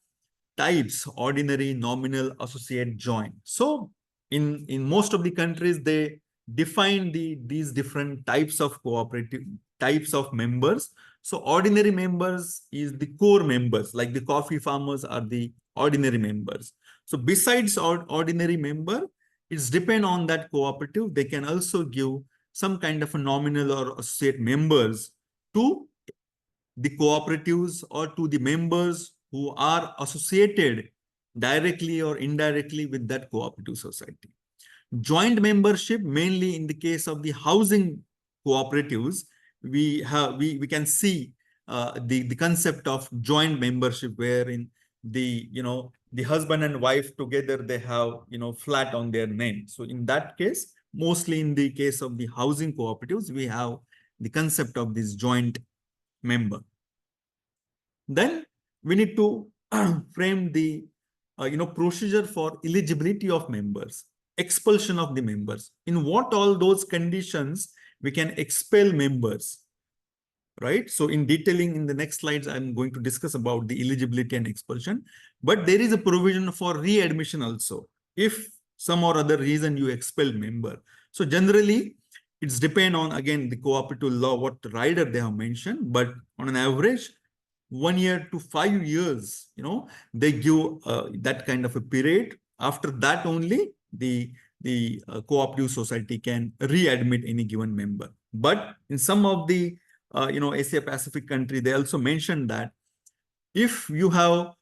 types: ordinary, nominal, associate, joint. So in most of the countries, they define these different types of cooperative types of members. So ordinary members is the core members, like the coffee farmers are the ordinary members. So besides ordinary member, it's depend on that cooperative. They can also give some kind of a nominal or associate members to the cooperatives or to the members who are associated directly or indirectly with that cooperative society. Joint membership, mainly in the case of the housing cooperatives, we can see the concept of joint membership, wherein the husband and wife together, they have flat on their name. So in that case, mostly in the case of the housing cooperatives, we have the concept of this joint member. Then we need to frame the procedure for eligibility of members, expulsion of the members. In what all those conditions we can expel members, right? So in detailing in the next slides, I'm going to discuss about the eligibility and expulsion. But there is a provision for readmission also, if some or other reason you expel member. So generally, it's depend on, again, the cooperative law, what rider they have mentioned, but on an average, 1 year to 5 years, they give that kind of a period. After that only, the cooperative society can readmit any given member. But in some of the Asia Pacific country, they also mentioned that if you have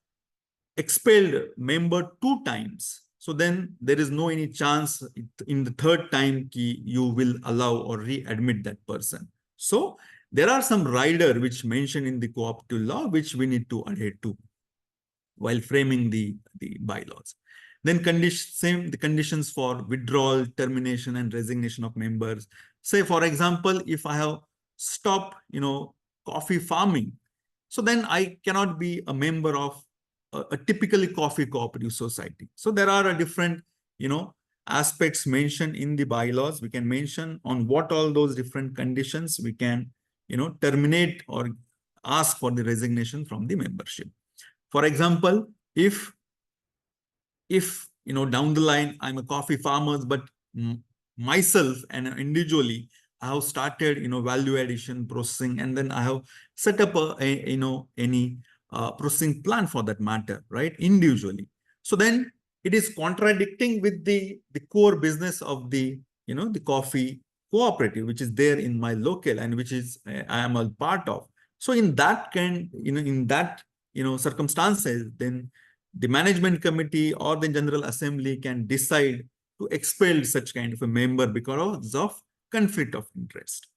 expelled member 2 times, so then there is no any chance in the 3rd time you will allow or readmit that person. So there are some rider which mentioned in the cooperative law, which we need to adhere to while framing the bylaws. Then the conditions for withdrawal, termination, and resignation of members. Say, for example, if I have stopped, coffee farming, so then I cannot be a member of a typically coffee cooperative society. So there are a different, aspects mentioned in the bylaws. We can mention on what all those different conditions we can, terminate or ask for the resignation from the membership. For example, if down the line, I'm a coffee farmer, but myself and individually, I have started, value addition processing, and then I have set up any processing plan for that matter, right? Individually. So then it is contradicting with the core business of the coffee cooperative, which is there in my local and which is I am a part of. So in that circumstances, then the management committee or the general assembly can decide to expel such kind of a member because of conflict of interest.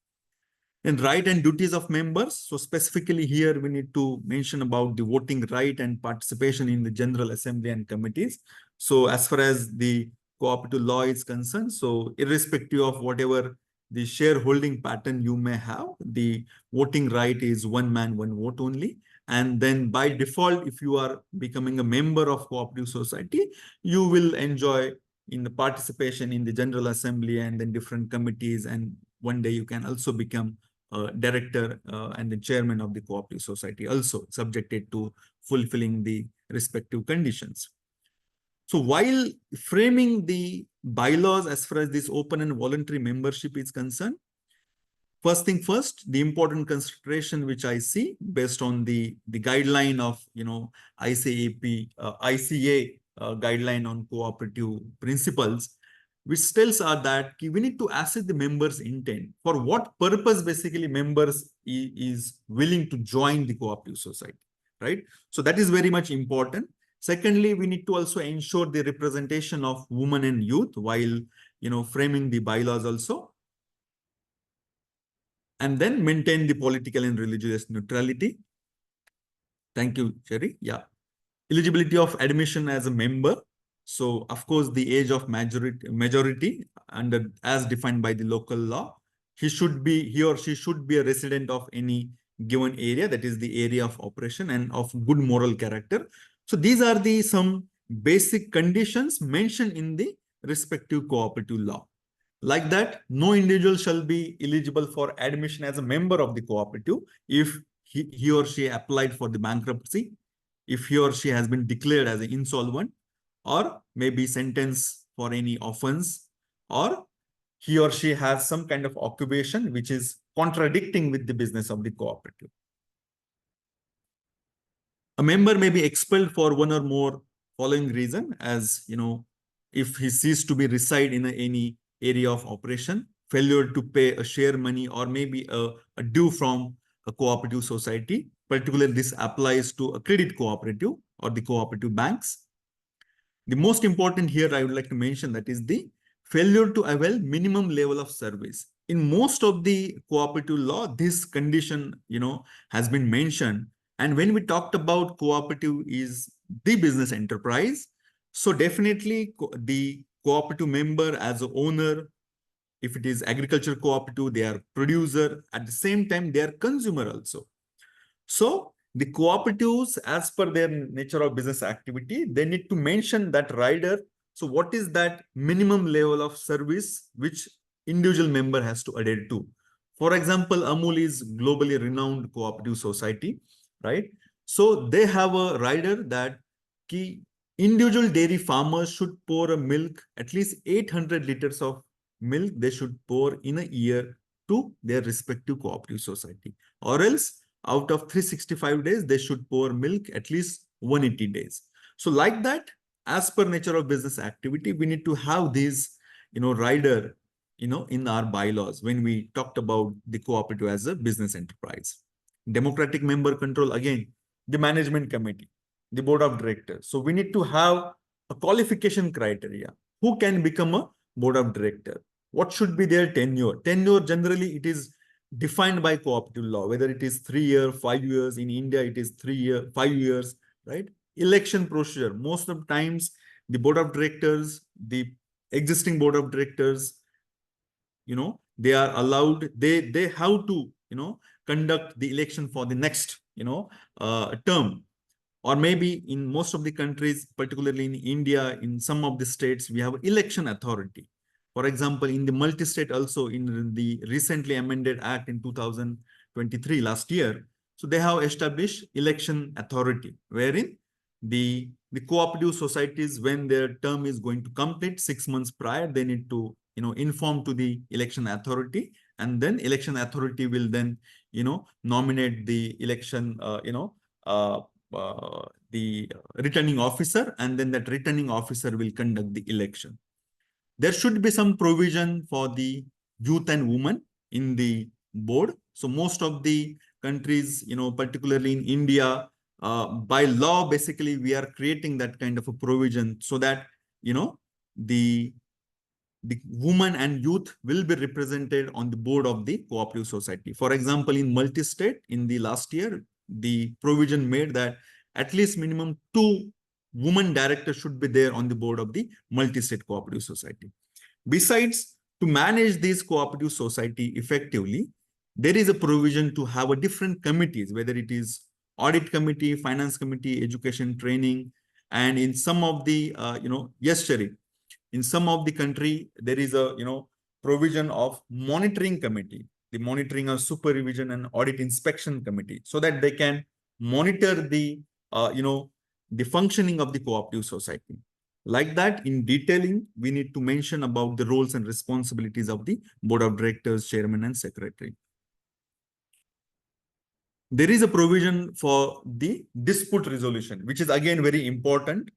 And right and duties of members. So specifically here, we need to mention about the voting right and participation in the general assembly and committees. So as far as the cooperative law is concerned, so irrespective of whatever the shareholding pattern you may have, the voting right is 1 man, 1 vote only. And then by default, if you are becoming a member of cooperative society, you will enjoy in the participation in the general assembly and then different committees. And one day you can also become a director and the chairman of the cooperative society, also subjected to fulfilling the respective conditions. So while framing the bylaws as far as this open and voluntary membership is concerned, first thing first, the important consideration which I see based on the guideline of ICAP, ICA guideline on cooperative principles, which tells us that we need to assess the members' intent. For what purpose basically members is willing to join the cooperative society, right? So that is very much important. Secondly, we need to also ensure the representation of women and youth while framing the bylaws also. and then maintain the political and religious neutrality. Thank you, Cherry. Yeah. Eligibility of admission as a member. So, of course, the age of majority under as defined by the local law. He or she should be a resident of any given area, that is the area of operation, and of good moral character. So these are the some basic conditions mentioned in the respective cooperative law. Like that, no individual shall be eligible for admission as a member of the cooperative if he or she applied for the bankruptcy, if he or she has been declared as an insolvent, or maybe sentenced for any offense, or he or she has some kind of occupation which is contradicting with the business of the cooperative. A member may be expelled for one or more following reason, as if he ceased to be reside in any area of operation, failure to pay a share money, or maybe a due from a cooperative society. Particularly, this applies to a credit cooperative or the cooperative banks. The most important here I would like to mention, that is the failure to avail minimum level of service. In most of the cooperative law, this condition, has been mentioned. And when we talked about cooperative is the business enterprise, so definitely the cooperative member as an owner, if it is agriculture cooperative, they are producer. At the same time, they are consumer also. So the cooperatives, as per their nature of business activity, they need to mention that rider. So what is that minimum level of service which individual member has to adhere to? For example, Amul is globally renowned cooperative society, right? So they have a rider that key individual dairy farmers should pour a milk, at least 800 liters of milk they should pour in a year to their respective cooperative society, or else out of 365 days, they should pour milk at least 180 days. So like that, as per nature of business activity, we need to have these, rider, in our bylaws when we talked about the cooperative as a business enterprise. Democratic member control, again, the management committee, the board of directors. So we need to have a qualification criteria. Who can become a board of director? What should be their tenure? Tenure, generally, it is defined by cooperative law, whether it is 3 years, 5 years. In India, it is 3 years, 5 years, right? Election procedure. Most of the times, the board of directors, the existing board of directors, they are allowed, they have to, conduct the election for the next, term. Or maybe in most of the countries, particularly in India, in some of the states, we have election authority. For example, in the multi-state also, in the recently amended act in 2023, last year, so they have established election authority, wherein the cooperative societies, when their term is going to complete 6 months prior, they need to, inform to the election authority, and then election authority will then, nominate the election, the returning officer, and then that returning officer will conduct the election. There should be some provision for the youth and women in the board. So most of the countries, particularly in India, by law, basically, we are creating that kind of a provision so that, the women and youth will be represented on the board of the cooperative society. For example, in multi-state, in the last year, the provision made that at least minimum 2 women directors should be there on the board of the multi-state cooperative society. Besides, to manage this cooperative society effectively, there is a provision to have a different committees, whether it is audit committee, finance committee, education, training, and in some of the, yes, Sherry, in some of the country, there is a, provision of monitoring committee, the monitoring of supervision and audit inspection committee, so that they can monitor the, the functioning of the cooperative society. Like that, in detailing, we need to mention about the roles and responsibilities of the board of directors, chairman, and secretary. There is a provision for the dispute resolution, which is again very important.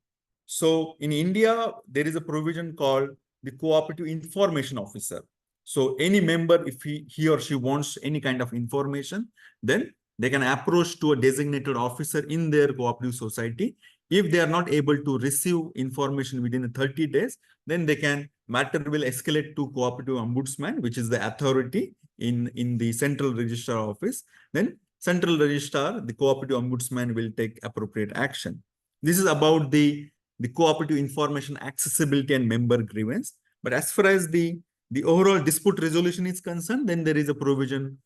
So in India, there is a provision called the cooperative information officer. So any member, if he or she wants any kind of information, then they can approach to a designated officer in their cooperative society. If they are not able to receive information within 30 days, then matter will escalate to cooperative ombudsman, which is the authority in the central registrar office, then central registrar, the cooperative ombudsman will take appropriate action. This is about the cooperative information accessibility and member grievance. But as far as the overall dispute resolution is concerned, then there is a provision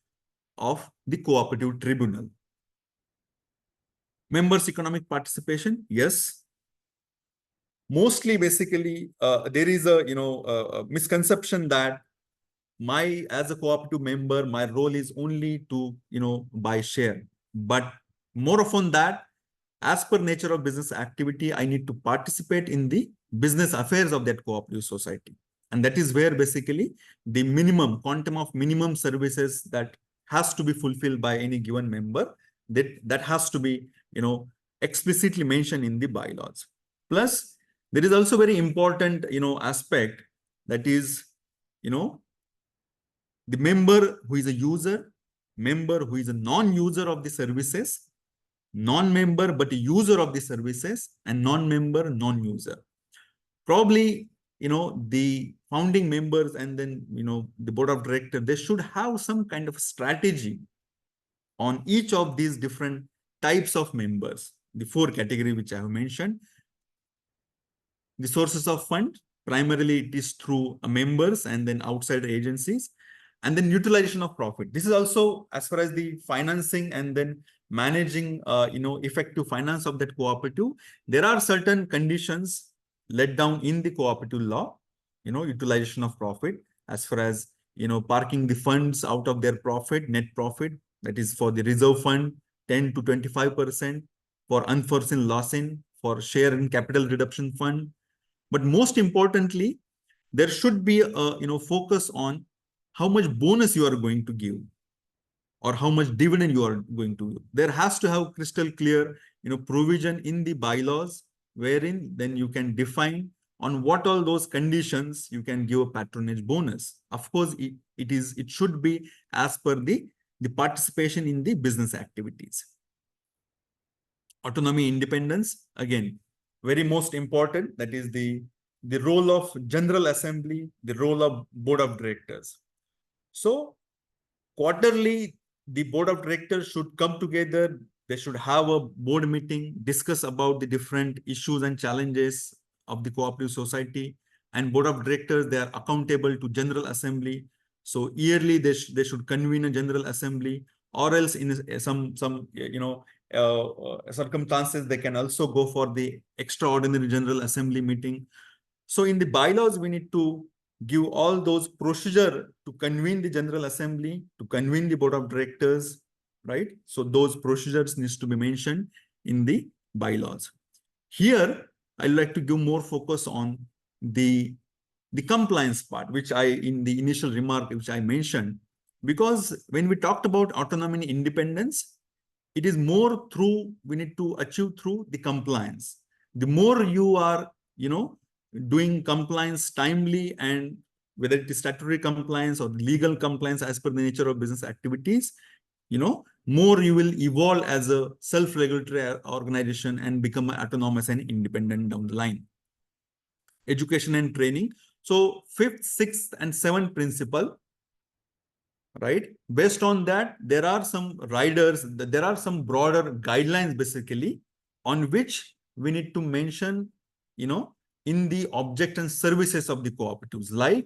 of the cooperative tribunal. Members' economic participation, yes. Mostly, basically, there is a misconception that as a cooperative member, my role is only to buy share. But more often that, as per nature of business activity, I need to participate in the business affairs of that cooperative society. And that is where basically the minimum quantum of minimum services that has to be fulfilled by any given member, that has to be explicitly mentioned in the bylaws. Plus, there is also very important aspect, that is the member who is a user, member who is a non-user of the services, non-member but a user of the services, and non-member, non-user. Probably, the founding members and then, the board of directors, they should have some kind of strategy on each of these different types of members, the 4 categories which I have mentioned. The sources of fund, primarily it is through members and then outside agencies, and then utilization of profit. This is also as far as the financing and then managing, effective finance of that cooperative. There are certain conditions laid down in the cooperative law, utilization of profit, as far as, parking the funds out of their profit, net profit, that is for the reserve fund, 10 to 25%, for unforeseen loss for share in capital reduction fund. But most importantly, there should be a focus on how much bonus you are going to give or how much dividend you are going to give. There has to have crystal clear provision in the bylaws, wherein then you can define on what all those conditions you can give a patronage bonus. Of course, it should be as per the participation in the business activities. Autonomy, independence, again, very most important, that is the role of General Assembly, the role of Board of Directors. So quarterly, the Board of Directors should come together. They should have a board meeting, discuss about the different issues and challenges of the cooperative society. And Board of Directors, they are accountable to General Assembly. So yearly, they should convene a General Assembly, or else in some circumstances, they can also go for the extraordinary General Assembly meeting. So in the bylaws, we need to give all those procedure to convene the General Assembly, to convene the Board of Directors, right? So those procedures needs to be mentioned in the bylaws. Here, I'd like to give more focus on the compliance part, which in the initial remark, which I mentioned, because when we talked about autonomy and independence, it is more we need to achieve through the compliance. The more you are, doing compliance timely, and whether it is statutory compliance or legal compliance as per the nature of business activities, more you will evolve as a self-regulatory organization and become autonomous and independent down the line. Education and training. So 5th, 6th, and 7th principle, right? Based on that, there are some riders, there are some broader guidelines basically on which we need to mention, in the object and services of the cooperatives. Like,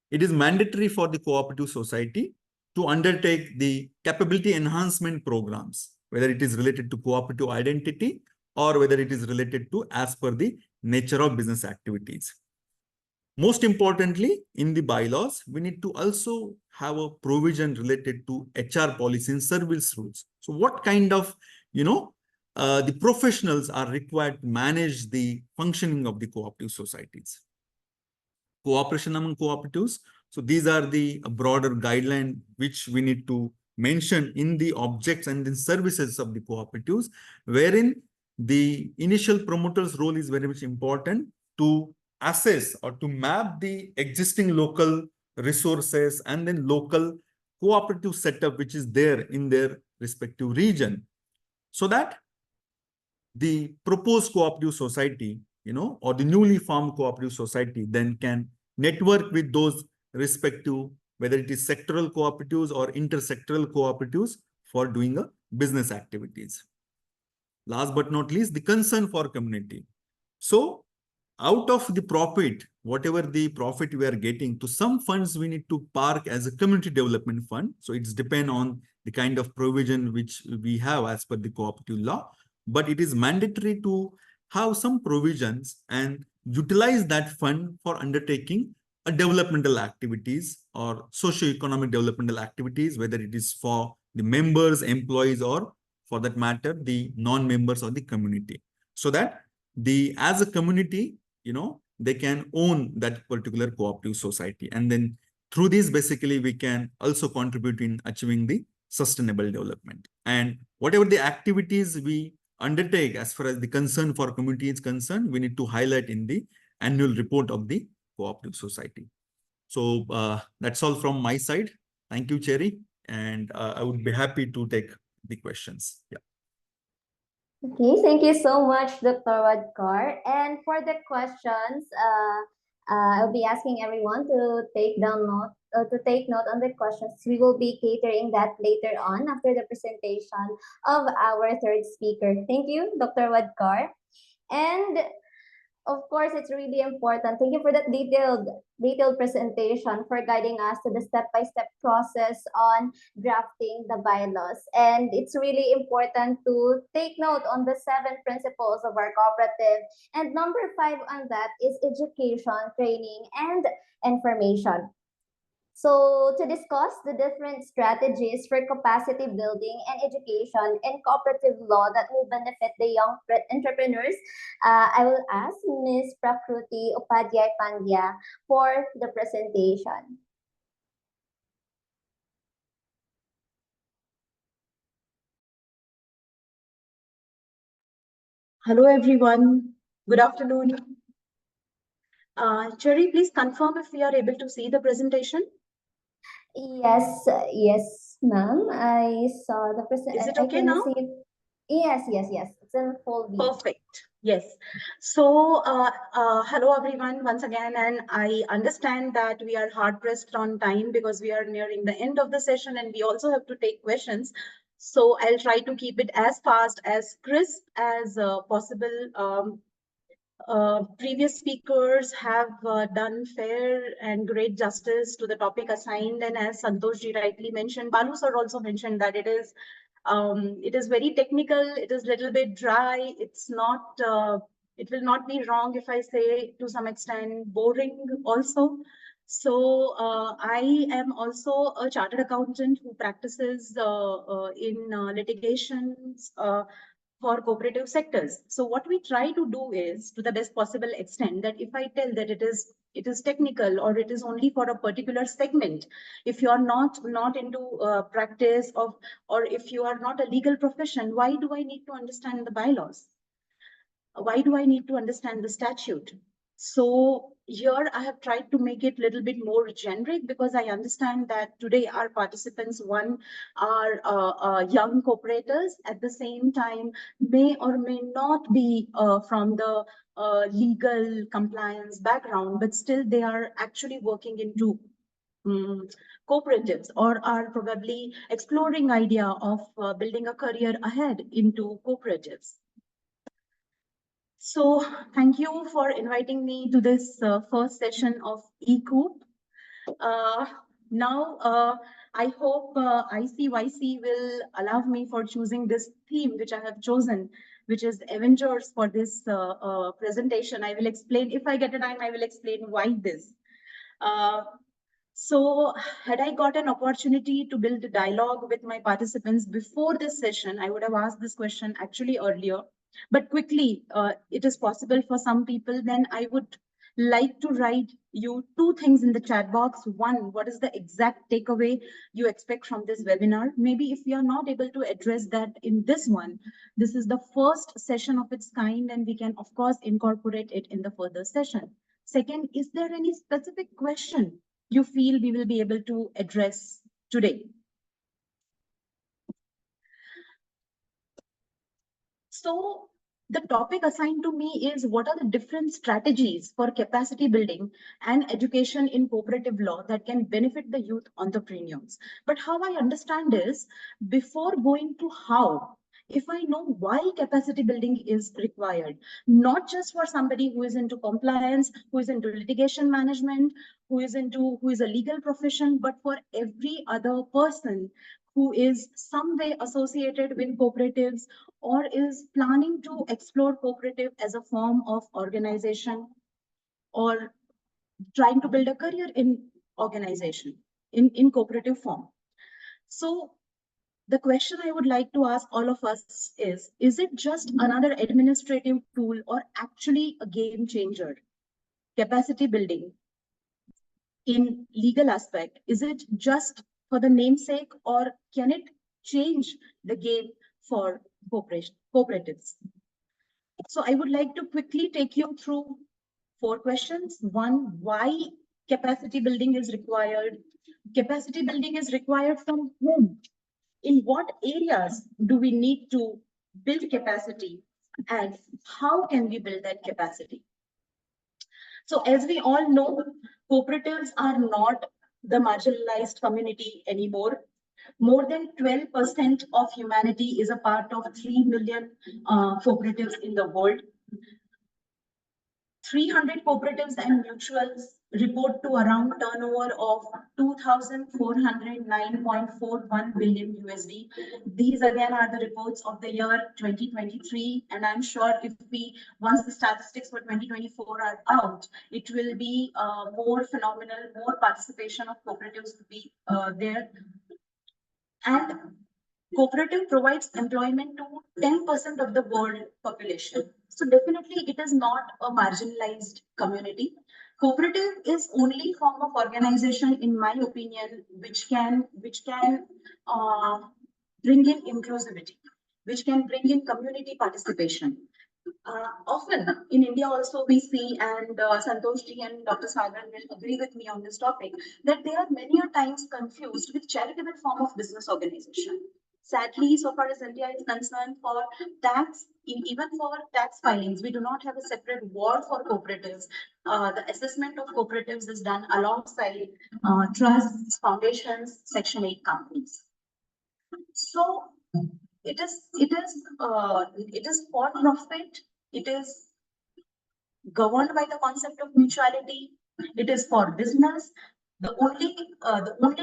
it is mandatory for the cooperative society to undertake the capability enhancement programs, whether it is related to cooperative identity or whether it is related to as per the nature of business activities. Most importantly, in the bylaws, we need to also have a provision related to HR policy and service rules. So what kind of, the professionals are required to manage the functioning of the cooperative societies. Cooperation among cooperatives. So these are the broader guidelines which we need to mention in the objects and the services of the cooperatives, wherein the initial promoter's role is very much important to assess or to map the existing local resources and then local cooperative setup which is there in their respective region, so that the proposed cooperative society, or the newly formed cooperative society then can network with those respective whether it is sectoral cooperatives or intersectoral cooperatives for doing a business activities. Last but not least, the concern for community. So out of the profit, whatever the profit we are getting, to some funds we need to park as a community development fund. So it's depend on the kind of provision which we have as per the cooperative law, but it is mandatory to have some provisions and utilize that fund for undertaking a developmental activities or socio-economic developmental activities, whether it is for the members, employees, or for that matter, the non-members or the community, so that as a community, they can own that particular cooperative society. And then through this, basically, we can also contribute in achieving the sustainable development. And whatever the activities we undertake as far as the concern for community is concerned, we need to highlight in the annual report of the cooperative society. So that's all from my side. Thank you, Cherry. And I would be happy to take the questions. Yeah. Okay, thank you so much, Dr. Wadkar. And for the questions, I'll be asking everyone to take note on the questions. We will be catering that later on after the presentation of our third speaker. Thank you, Dr. Wadkar. And of course, it's really important. Thank you for that detailed presentation, for guiding us to the step-by-step process on drafting the bylaws. And it's really important to take note on the 7 principles of our cooperative. And number 5 on that is education, training, and information. So to discuss the different strategies for capacity building and education and cooperative law that will benefit the young entrepreneurs, I will ask Ms. Prakruti Upadhyay Pandya for the presentation. Hello, everyone. Good afternoon. Cherry, please confirm if we are able to see the presentation. Yes, ma'am. I saw the presentation. Is it okay now? Yes. It's in full view. Perfect. Yes. So, hello, everyone, once again. And I understand that we are hard pressed on time because we are nearing the end of the session and we also have to take questions. So I'll try to keep it as fast, as crisp as possible. Previous speakers have done fair and great justice to the topic assigned, and as Santosh ji rightly mentioned, Balu sir also mentioned that it is very technical, it is a little bit dry, it's not, it will not be wrong if I say to some extent boring also. So I am also a chartered accountant who practices in litigations for cooperative sectors. So what we try to do is, to the best possible extent, that if I tell that it is technical or it is only for a particular segment, if you are not into practice of, or if you are not a legal profession, why do I need to understand the bylaws? Why do I need to understand the statute? So here I have tried to make it a little bit more generic because I understand that today our participants, one, are young cooperators, at the same time may or may not be from the legal compliance background, but still they are actually working into cooperatives or are probably exploring idea of building a career ahead into cooperatives. So thank you for inviting me to this first session of E-Coop. Now, I hope ICYC will allow me for choosing this theme, which I have chosen, which is Avengers for this presentation. I will explain, if I get a time, I will explain why this. So had I got an opportunity to build a dialogue with my participants before this session, I would have asked this question actually earlier. But quickly, it is possible for some people, then I would like to write you 2 things in the chat box. One, what is the exact takeaway you expect from this webinar? Maybe if we are not able to address that in this one, this is the first session of its kind, and we can, of course, incorporate it in the further session. Second, is there any specific question you feel we will be able to address today? So The topic assigned to me is what are the different strategies for capacity building and education in cooperative law that can benefit the youth entrepreneurs. But how I understand is, before going to how, if I know why capacity building is required, not just for somebody who is into compliance, who is into litigation management, who is a legal profession, but for every other person who is some way associated with cooperatives or is planning to explore cooperative as a form of organization or trying to build a career in organization in cooperative form. So the question I would like to ask all of us is it just another administrative tool or actually a game changer? Capacity building in legal aspect, is it just for the namesake or can it change the game for cooperatives? So I would like to quickly take you through 4 questions. One, why capacity building is required? Capacity building is required from whom? In what areas do we need to build capacity? And how can we build that capacity? So as we all know, cooperatives are not the marginalized community anymore. More than 12% of humanity is a part of 3 million cooperatives in the world. 300 cooperatives and mutuals report to around turnover of 2,409.41 billion USD. These again are the reports of the year 2023, and I'm sure if once the statistics for 2024 are out, it will be more phenomenal, more participation of cooperatives will be there. And cooperative provides employment to 10% of the world population. So definitely it is not a marginalized community. Cooperative is only form of organization, in my opinion, which can bring in inclusivity, which can bring in community participation. Often in India also we see, and Santosh ji and Dr. Sagar will agree with me on this topic, that they are many a times confused with charitable form of business organization. Sadly, so far as India is concerned, for tax, even for tax filings, we do not have a separate ward for cooperatives. The assessment of cooperatives is done alongside trusts, foundations, Section 8 companies. So it is for profit. It is governed by the concept of mutuality. It is for business. The only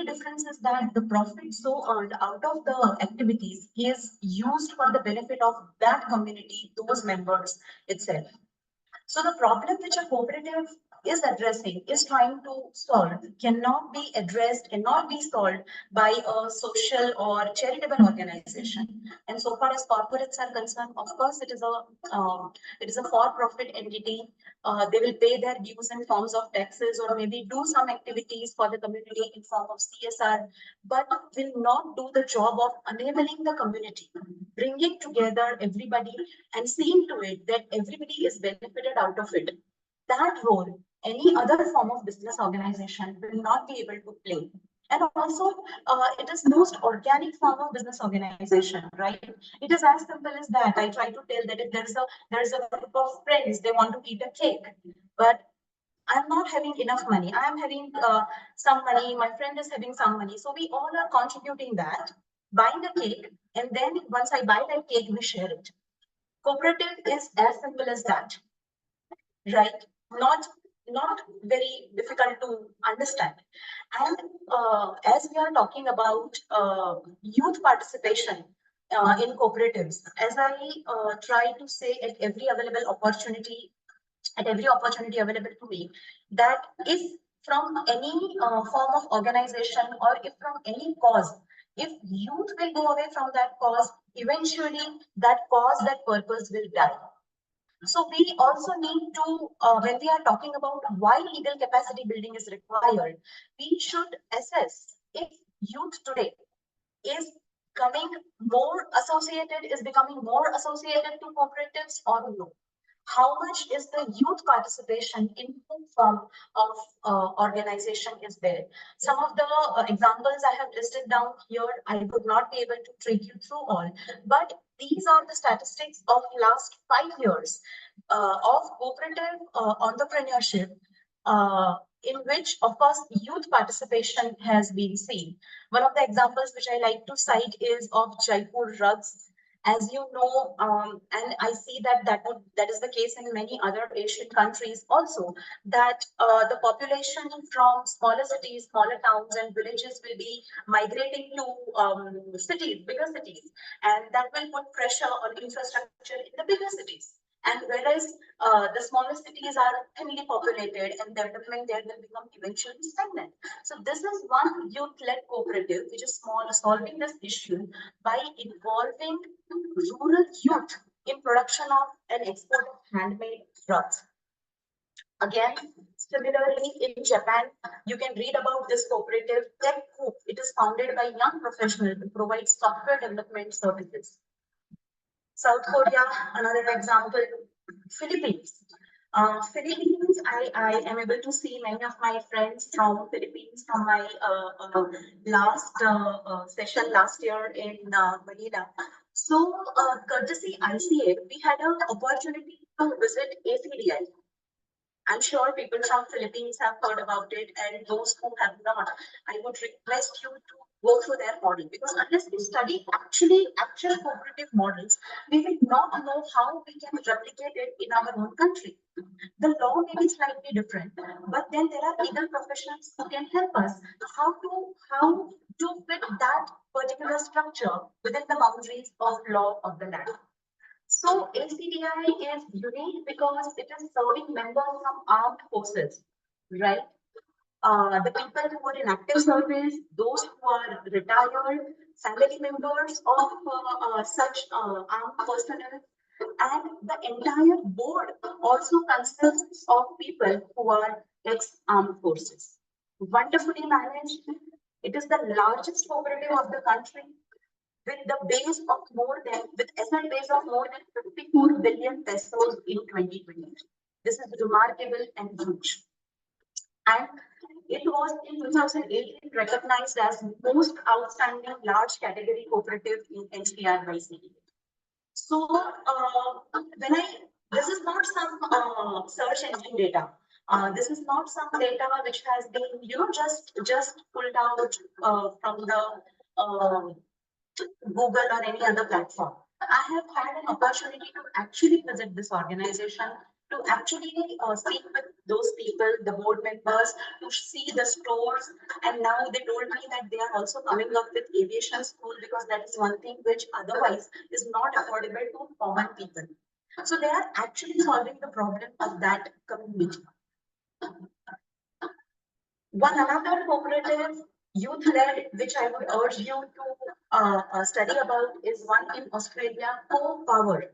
difference is that the profit so earned out of the activities is used for the benefit of that community, those members itself. So the problem which a cooperative is addressing, is trying to solve, cannot be addressed, cannot be solved by a social or charitable organization. And so far as corporates are concerned, of course, it is a for-profit entity. They will pay their dues in forms of taxes or maybe do some activities for the community in form of CSR, but will not do the job of enabling the community, bringing together everybody and seeing to it that everybody is benefited out of it. That role, any other form of business organization will not be able to play. And also, it is most organic form of business organization, right? It is as simple as that. I try to tell that if there's a group of friends, they want to eat a cake, but I'm not having enough money. I am having some money. My friend is having some money. So we all are contributing that, buying the cake, and then once I buy that cake, we share it. Cooperative is as simple as that, right? Not very difficult to understand. And as we are talking about youth participation in cooperatives, as I try to say at every opportunity available to me, that if from any form of organization or if from any cause, if youth will go away from that cause, eventually that cause, that purpose will die. So we also need to, when we are talking about why legal capacity building is required, we should assess if youth today is becoming more associated to cooperatives or no. How much is the youth participation in whom form of organization is there? Some of the examples I have listed down here, I would not be able to take you through all, but These are the statistics of last 5 years of cooperative entrepreneurship, in which, of course, youth participation has been seen. One of the examples which I like to cite is of Jaipur rugs. As you know, and I see that is the case in many other Asian countries also, that the population from smaller cities, smaller towns, and villages will be migrating to cities, bigger cities, and that will put pressure on infrastructure in the bigger cities. And whereas the smaller cities are thinly populated and development there will become eventually stagnant. So this is one youth-led cooperative which is small, solving this issue by involving rural youth in production of and export of handmade rugs. Again, similarly in Japan, you can read about this cooperative E-Coop. It is founded by young professionals to provide software development services. South Korea, another example. Philippines. Philippines, I am able to see many of my friends from Philippines from my last session last year in Manila. So, courtesy ICA, we had an opportunity to visit ACDI. I'm sure people from Philippines have heard about it, and those who have not, I would request you to go through their model, because unless we study actual cooperative models, we will not know how we can replicate it in our own country. The law may be slightly different, but then there are legal professionals who can help us how to fit that particular structure within the boundaries of law of the land. So ACDI is unique because it is serving members from armed forces, right? The people who are in active service, those who are retired, family members of such armed personnel, and the entire board also consists of people who are ex-armed forces. Wonderfully managed. It is the largest cooperative of the country, with the base of with asset base of more than 54 billion pesos in 2020. This is remarkable and huge. And it was in 2018 recognized as most outstanding large category cooperative in NCR by CDA. So this is not some search engine data. This is not some data which has been, just pulled out from the Google or any other platform. I have had an opportunity to actually visit this organization, to actually speak with those people, the board members, to see the stores. And now they told me that they are also coming up with aviation school, because that is one thing which otherwise is not affordable to common people. So they are actually solving the problem of that community. One another cooperative youth-led, which I would urge you to study about, is one in Australia, Co-Power.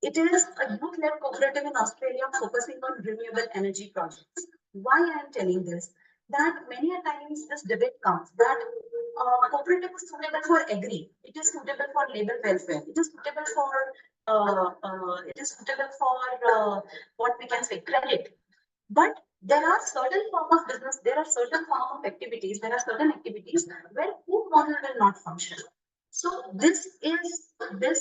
It is a youth-led cooperative in Australia focusing on renewable energy projects. Why I am telling this? That many a times this debate comes that cooperative is suitable for agri, it is suitable for labor welfare, it is suitable for what we can say credit. But there are certain form of business, there are certain form of activities, there are certain activities where Coop model will not function. So this is the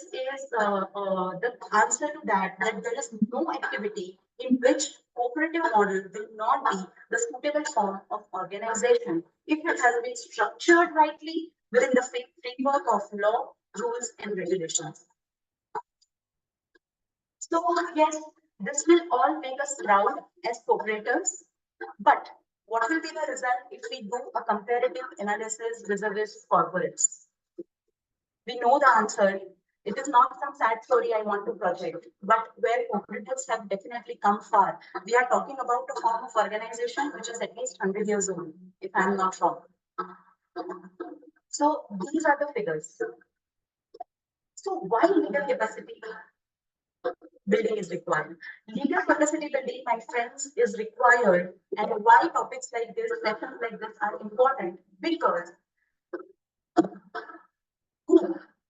answer to that there is no activity in which cooperative model will not be the suitable form of organization if it has been structured rightly within the framework of law, rules, and regulations. So yes, this will all make us proud as cooperators, but what will be the result if we do a comparative analysis vis-a-vis corporates? We know the answer. It is not some sad story I want to project, but where cooperatives have definitely come far. We are talking about a form of organization which is at least 100 years old, if I'm not wrong. So these are the figures. So why legal capacity building is required? Legal capacity building, my friends, is required, and why topics like this, sessions like this are important, because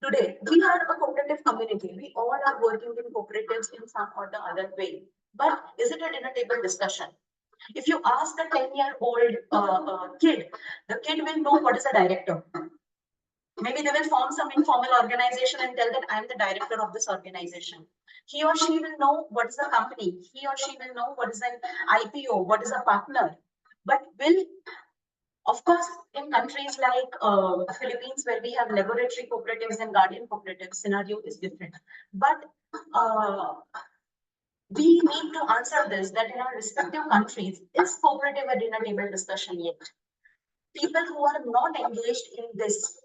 today we are a cooperative community. We all are working in cooperatives in some or the other way. But is it a dinner table discussion? If you ask a 10-year-old kid, the kid will know what is a director. Maybe they will form some informal organization and tell that I'm the director of this organization. He or she will know what is a company. He or she will know what is an IPO, what is a partner. But will, of course, in countries like Philippines, where we have laboratory cooperatives and guardian cooperatives, scenario is different. But we need to answer this, that in our respective countries, is cooperative a dinner table discussion yet? People who are not engaged in this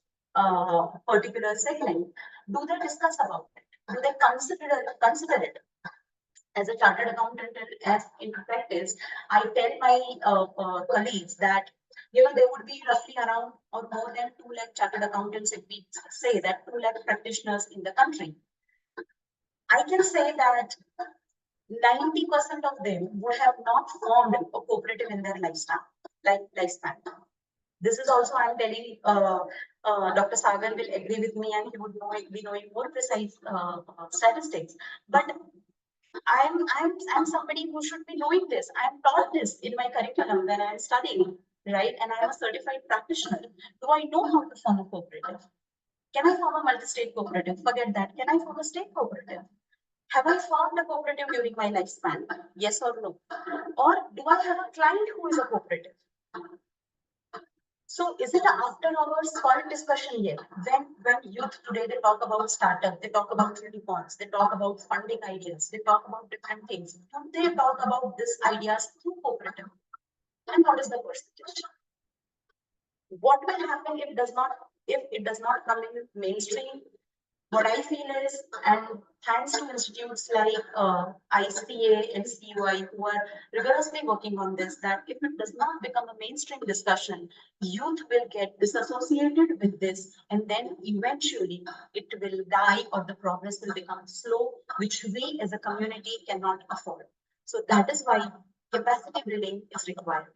particular segment, do they discuss about it? Do they consider it? As a chartered accountant and as in practice, I tell my colleagues that there would be roughly around or more than 2 lakh chartered accountants if we say that 2 lakh practitioners in the country. I can say that 90% of them would have not formed a cooperative in their lifespan. This is also I'm telling Dr. Sagar will agree with me and he would be knowing more precise statistics. But I'm somebody who should be knowing this. I'm taught this in my curriculum when I'm studying, right? And I'm a certified practitioner. Do I know how to form a cooperative? Can I form a multi-state cooperative? Forget that. Can I form a state cooperative? Have I formed a cooperative during my lifespan? Yes or no? Or do I have a client who is a cooperative? So is it an after hours call discussion yet? When youth today, they talk about startup, they talk about unicorns, they talk about funding ideas, they talk about different things. Do they talk about these ideas through cooperative? And what is the percentage? What will happen if it does not come in mainstream? What I feel is, and thanks to institutes like ICA, NCUI, who are rigorously working on this, that if it does not become a mainstream discussion, youth will get disassociated with this, and then eventually it will die or the progress will become slow, which we as a community cannot afford. So that is why capacity building is required.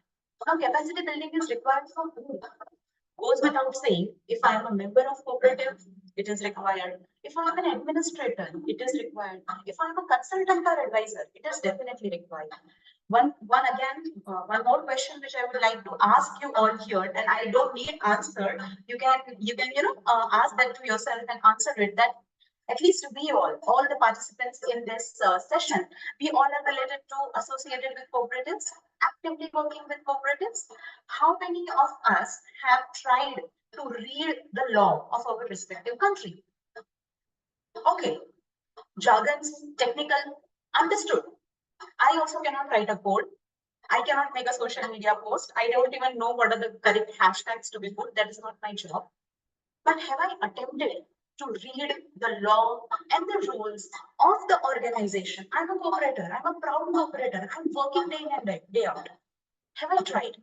Now, capacity building is required for who? Goes without saying, if I am a member of cooperative, it is required. If I am an administrator, it is required. If I am a consultant or advisor, it is definitely required. One more question which I would like to ask you all here, and I don't need answer. You can ask that to yourself and answer it. That at least we all the participants in this session, we all are related to, associated with cooperatives, actively working with cooperatives. How many of us have tried to read the law of our respective country? Okay, jargons, technical, understood. I also cannot write a code. I cannot make a social media post. I don't even know what are the correct hashtags to be put. That is not my job. But have I attempted to read the law and the rules of the organization? I'm a cooperator. I'm a proud cooperator. I'm working day in and day out. Have I tried?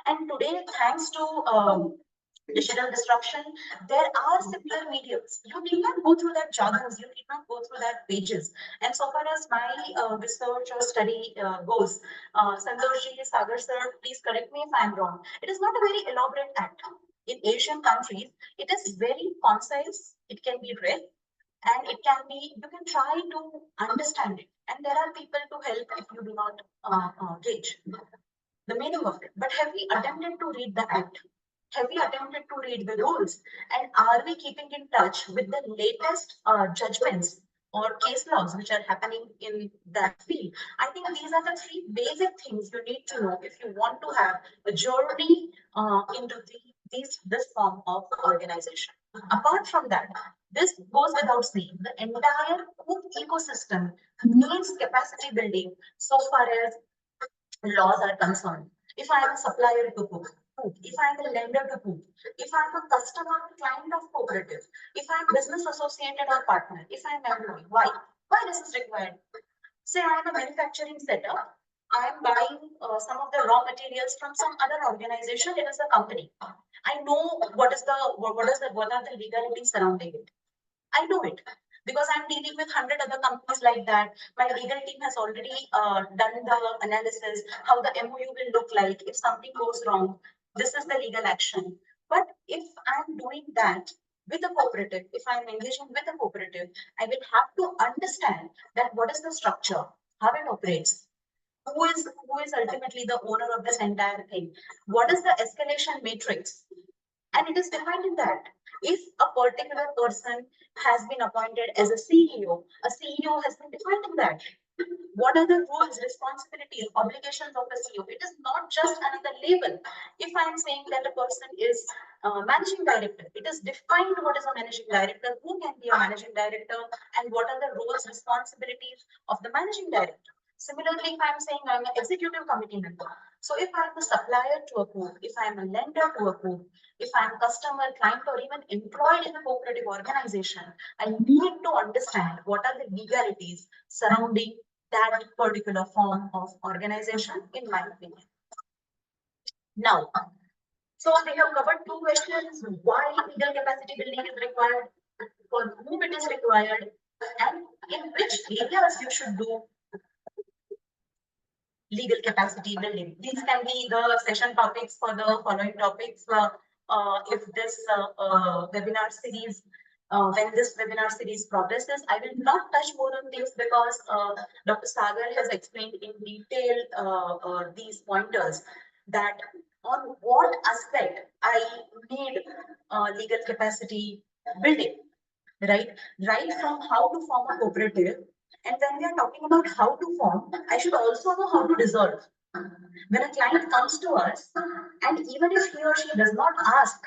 And today, thanks to digital disruption, there are simpler mediums. You need not go through that jargons. You need not go through that pages. And so far as my research or study goes, Santosh ji, Sagar sir, please correct me if I'm wrong. It is not a very elaborate act. In Asian countries, it is very concise. It can be read, and it can be, you can try to understand it. And there are people to help if you do not gauge the meaning of it. But have we attempted to read the act? Have we attempted to read the rules? And are we keeping in touch with the latest judgments or case laws which are happening in that field? I think these are the 3 basic things you need to know if you want to have a journey into this form of organization. Apart from that, this goes without saying, the entire Coop ecosystem needs capacity building so far as laws are concerned. If I am a supplier to Coop, if I am a lender to Coop, if I am a customer or client of cooperative, if I am business associated or partner, if I am employee, why? Why this is required? Say I am a manufacturing setup, I am buying some of the raw materials from some other organization. It is a company. I know what are the legalities surrounding it. I know it because I'm dealing with 100 other companies like that. My legal team has already done the analysis, how the MOU will look like if something goes wrong. This is the legal action. But if I'm doing that with a cooperative, if I'm engaging with a cooperative, I will have to understand that what is the structure, how it operates, who is ultimately the owner of this entire thing, what is the escalation matrix, and it is defined in that. If a particular person has been appointed as a CEO has been defined in that. What are the roles, responsibilities, obligations of a CEO? It is not just another label. If I am saying that a person is managing director, it is defined what is a managing director, who can be a managing director, and what are the roles, responsibilities of the managing director. Similarly, if I'm saying I'm an executive committee member, so if I'm a supplier to a Coop, if I'm a lender to a Coop, if I'm customer, client, or even employed in a cooperative organization, I need to understand what are the legalities surrounding that particular form of organization, in my opinion. Now, so we have covered two questions: why legal capacity building is required, for whom it is required, and in which areas you should do legal capacity building. These can be the session topics for the following topics. If this webinar series, when this webinar series progresses, I will not touch more on this because Dr. Sagar has explained in detail these pointers, that on what aspect I need legal capacity building, right? Right from how to form a cooperative. And when we are talking about how to form, I should also know how to dissolve. When a client comes to us, and even if he or she does not ask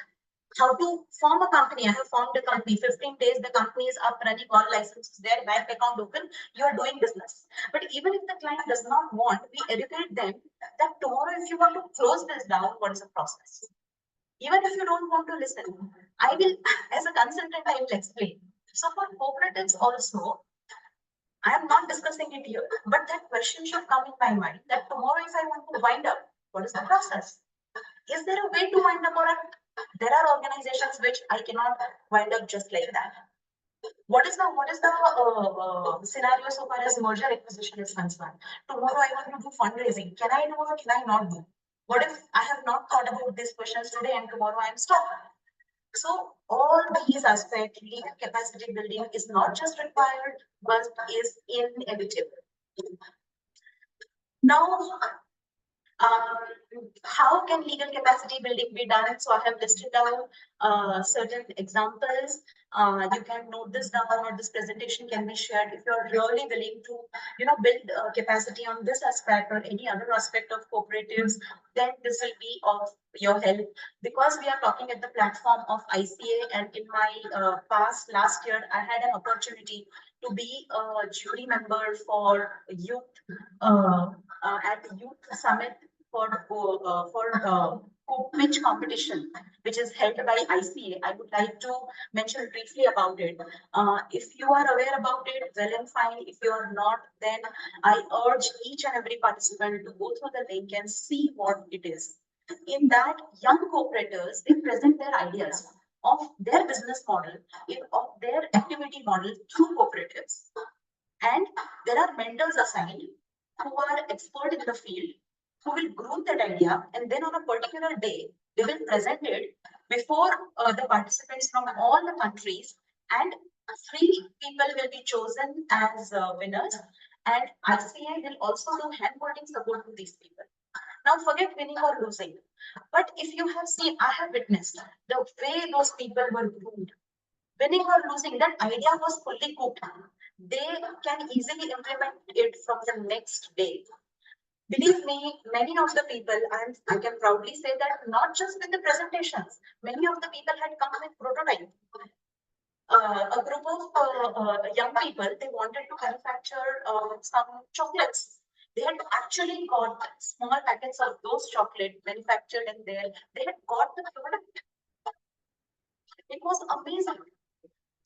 how to form a company, I have formed a company, 15 days, the company is up, running, all licenses there, bank account open, you are doing business. But even if the client does not want, we educate them that tomorrow, if you want to close this down, what is the process? Even if you don't want to listen, I will, as a consultant, I will explain. So for cooperatives also, I am not discussing it here, but that question should come in my mind, that tomorrow if I want to wind up, what is the process? Is there a way to wind up, or there are organizations which I cannot wind up just like that? What is the scenario so far as merger acquisition is concerned? Tomorrow I want to do fundraising. Can I do or can I not do? What if I have not thought about these questions today and tomorrow I am stuck? So all these aspects, legal capacity building is not just required, but is inevitable. Now, how can legal capacity building be done? So I have listed down certain examples. You can note this down, or this presentation can be shared if you're really willing to, build capacity on this aspect or any other aspect of cooperatives. Then this will be of your help, because we are talking at the platform of ICA. And in my past last year, I had an opportunity to be a jury member for youth at Youth Summit for pitch competition, which is held by ICA. I would like to mention briefly about it. If you are aware about it, well and fine. If you are not, then I urge each and every participant to go through the link and see what it is. In that, young cooperators, they present their ideas of their business model, of their activity model through cooperatives. And there are mentors assigned who are expert in the field, who will groom that idea, and then on a particular day, they will present it before the participants from all the countries, and 3 people will be chosen as winners, and ICI will also do hand-holding support to these people. Now forget winning or losing, but if you have seen, I have witnessed the way those people were groomed. Winning or losing, that idea was fully cooked. They can easily implement it from the next day. Believe me, many of the people, and I can proudly say that not just with the presentations, many of the people had come with prototype. A group of young people, they wanted to manufacture some chocolates. They had actually got small packets of those chocolate manufactured in there. They had got the product. It was amazing.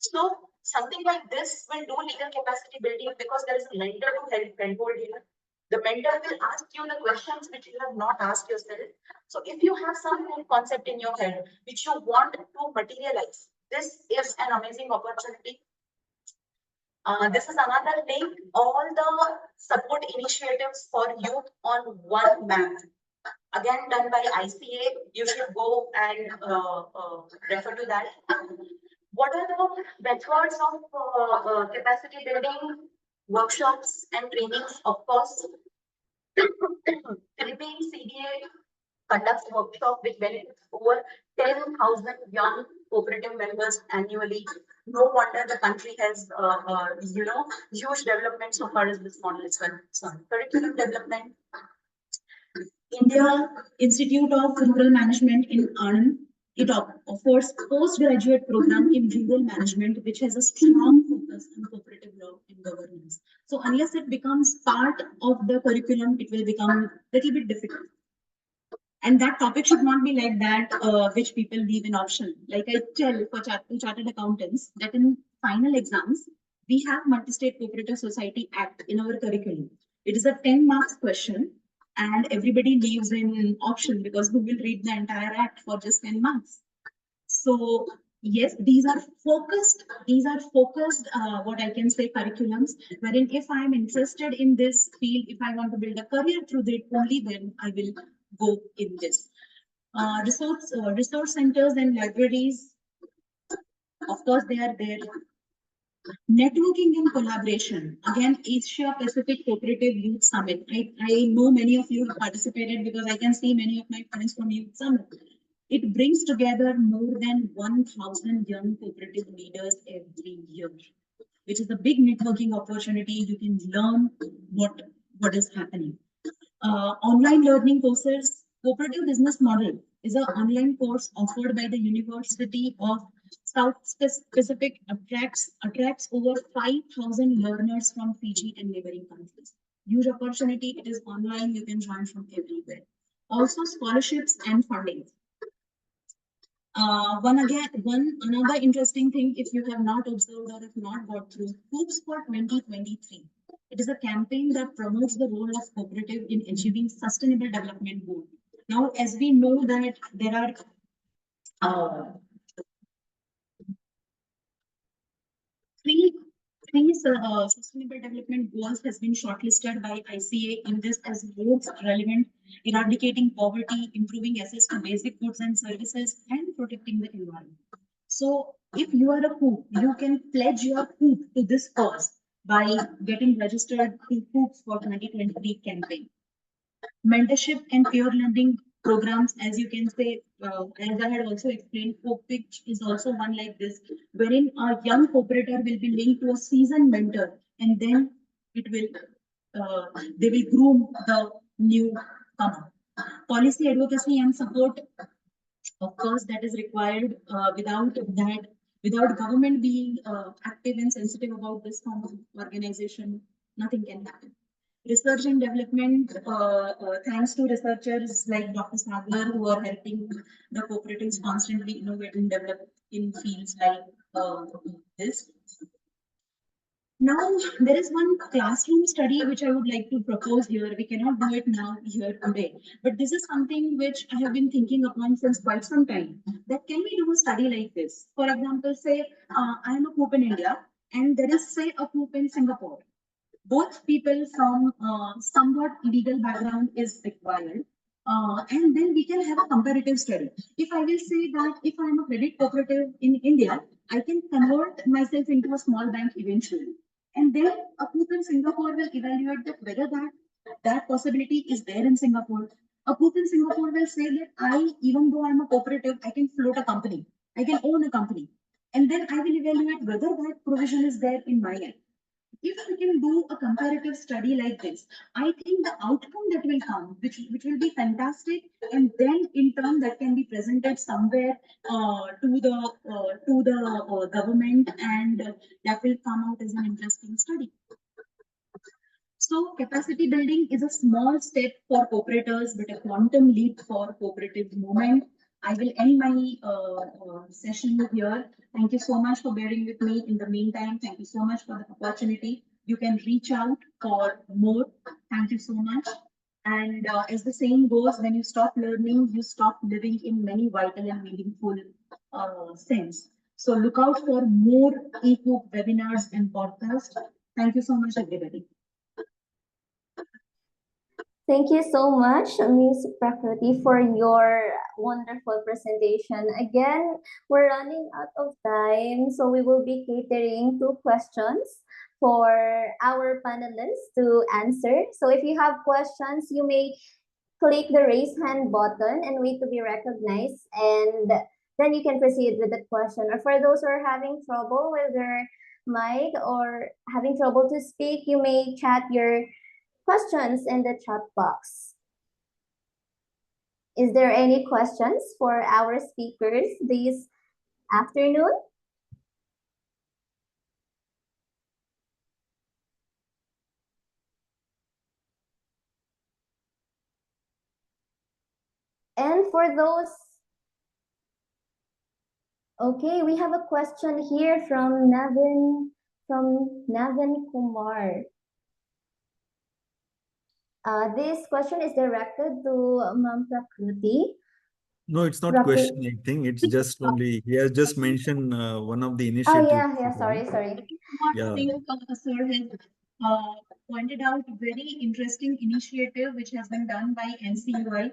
So something like this will do legal capacity building, because there is a mentor to help hold here. The mentor will ask you the questions which you have not asked yourself. So if you have some concept in your head which you want to materialize, this is an amazing opportunity. This is another link, all the support initiatives for youth on one map. Again, done by ICA. You should go and refer to that. What are the methods of capacity building? Workshops and trainings, of course. Philippines CDA conducts workshop which benefits over 10,000 young cooperative members annually. No wonder the country has, huge development so far as this model is concerned. Curriculum development. India Institute of Rural Management in Anand. It offers postgraduate program in rural management, which has a strong focus on cooperative law and governance. So unless it becomes part of the curriculum, it will become a little bit difficult. And that topic should not be like that, which people leave in option. Like I tell for chartered accountants that in final exams, we have Multi-State Cooperative Society Act in our curriculum. It is a 10 marks question and everybody leaves in option because who will read the entire act for just 10 marks? So yes, these are focused, what I can say curriculums, wherein if I'm interested in this field, if I want to build a career through it, only then I will go in this. Resource centers and libraries, of course, they are there. Networking and collaboration. Again, Asia Pacific Cooperative Youth Summit. I know many of you have participated because I can see many of my friends from Youth Summit. It brings together more than 1,000 young cooperative leaders every year, which is a big networking opportunity. You can learn what is happening. Online learning courses. Cooperative business model is an online course offered by the University of South Pacific, attracts over 5,000 learners from Fiji and neighboring countries. Huge opportunity. It is online. You can join from everywhere. Also scholarships and funding. Another interesting thing, if you have not observed or if not got through, Coops for 2023. It is a campaign that promotes the role of cooperative in achieving sustainable development goals. Now, as we know that there are three sustainable development goals has been shortlisted by ICA in this as most relevant: eradicating poverty, improving access to basic goods and services, and protecting the environment. So if you are a Coop, you can pledge your Coop to this cause by getting registered to Coops for 2023 campaign. Mentorship and peer learning programs, as you can say, as I had also explained, Coopage is also one like this, wherein a young cooperator will be linked to a seasoned mentor, and then it will they will groom the new comer. Policy advocacy and support, of course, that is required. Without government being active and sensitive about this form of organization, nothing can happen. Research and development, thanks to researchers like Dr. Sagar who are helping the cooperatives constantly innovate and develop in fields like this. Now, there is one classroom study which I would like to propose here. We cannot do it now here today, but this is something which I have been thinking upon since quite some time. That can we do a study like this? For example, say I am a Coop in India and there is say a Coop in Singapore. Both people from somewhat illegal background is required. And then we can have a comparative study. If I will say that if I'm a credit cooperative in India, I can convert myself into a small bank eventually. And then a Coop in Singapore will evaluate that whether that possibility is there in Singapore. A Coop in Singapore will say that even though I'm a cooperative, I can float a company. I can own a company. And then I will evaluate whether that provision is there in my end. If we can do a comparative study like this, I think the outcome that will come, which will be fantastic, and then in turn that can be presented somewhere to the government, and that will come out as an interesting study. So capacity building is a small step for cooperators, but a quantum leap for cooperative movement. I will end my session here. Thank you so much for bearing with me. In the meantime, thank you so much for the opportunity. You can reach out for more. Thank you so much. And as the saying goes, when you stop learning, you stop living in many vital and meaningful sense. So look out for more E-Coop webinars and podcasts. Thank you so much, everybody. Thank you so much, Ms. Prakruti, for your wonderful presentation. Again, we're running out of time, so we will be catering 2 questions for our panelists to answer. So if you have questions, you may click the raise hand button and wait to be recognized. And then you can proceed with the question. Or for those who are having trouble with their mic or having trouble to speak, you may chat your questions in the chat box. Is there any questions for our speakers this afternoon? And for those, okay, we have a question here from Navin Kumar. This question is directed to Ma'am Prakruti. No, it's not Prakruti. question, I think. It's just only, he has just mentioned one of the Oh initiatives. yeah, sorry. Yeah. I think Sir has pointed out a very interesting initiative which has been done by NCUI.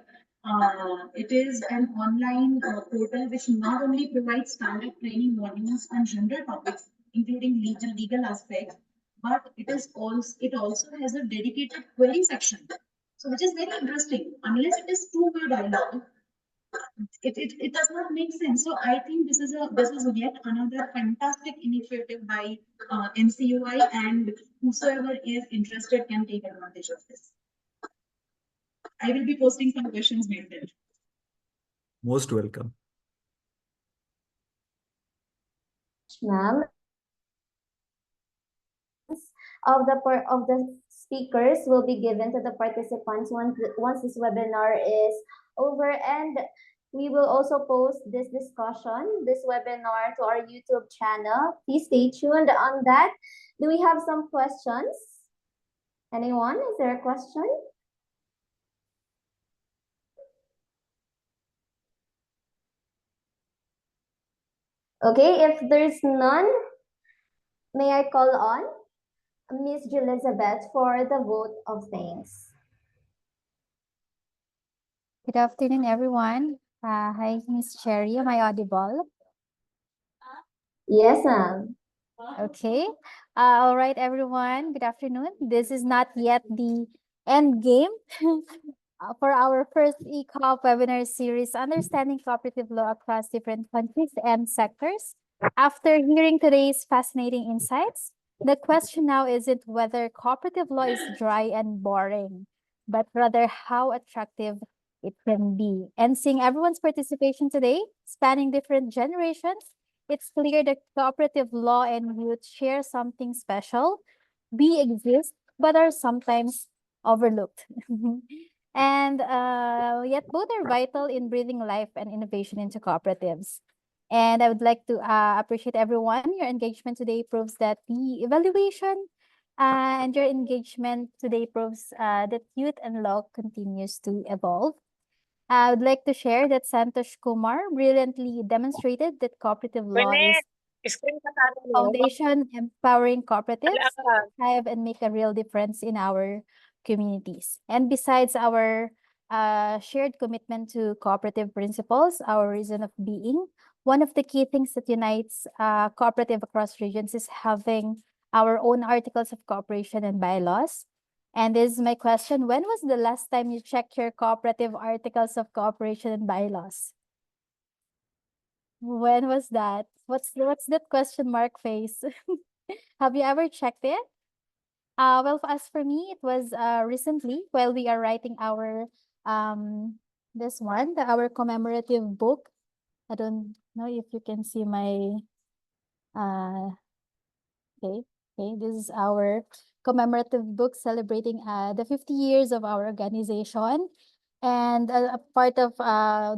It is an online portal which not only provides standard training modules on general topics, including legal aspects, but it also has a dedicated query section. So which is very interesting. Unless it is two-way dialogue, it does not make sense. So I think this is yet another fantastic initiative by NCUI, and whosoever is interested can take advantage of this. I will be posting some questions made there. Most welcome. Ma'am, of the speakers will be given to the participants once this webinar is over, and we will also post this discussion, this webinar, to our YouTube channel. Please stay tuned on that. Do we have some questions? Anyone? Is there a question? Okay, if there's none, may I call on Miss Elizabeth for the vote of thanks. Good afternoon, everyone. Hi, Miss Cherry. Am I audible? Yes, ma'am. Okay. All right, everyone. Good afternoon. This is not yet the end game for our first E-Coop webinar series, Understanding Cooperative Law Across Different Countries and Sectors. After hearing today's fascinating insights, the question now isn't whether cooperative law is dry and boring, but rather how attractive it can be. And seeing everyone's participation today, spanning different generations, it's clear that cooperative law and youth share something special. We exist, but are sometimes overlooked. And yet both are vital in breathing life and innovation into cooperatives. And I would like to appreciate everyone. Your engagement today proves that the evaluation and your engagement today proves that youth and law continues to evolve. I would like to share that Santosh Kumar brilliantly demonstrated that cooperative law is foundation empowering cooperatives to thrive and make a real difference in our communities. And besides our shared commitment to cooperative principles, our reason of being, one of the key things that unites cooperative across regions is having our own articles of cooperation and bylaws. And this is my question. When was the last time you checked your cooperative articles of cooperation and bylaws? When was that? What's that question mark face? Have you ever checked it? Well, as for me, it was recently while we are writing our this one, our commemorative book. I don't know if you can see my okay. This is our commemorative book celebrating the 50 years of our organization. And a part of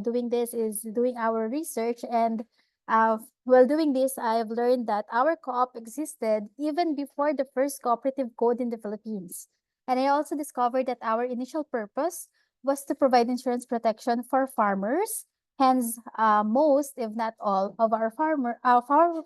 doing this is doing our research. And while doing this, I have learned that our co-op existed even before the first cooperative code in the Philippines. And I also discovered that our initial purpose was to provide insurance protection for farmers. Hence, most, if not all, of our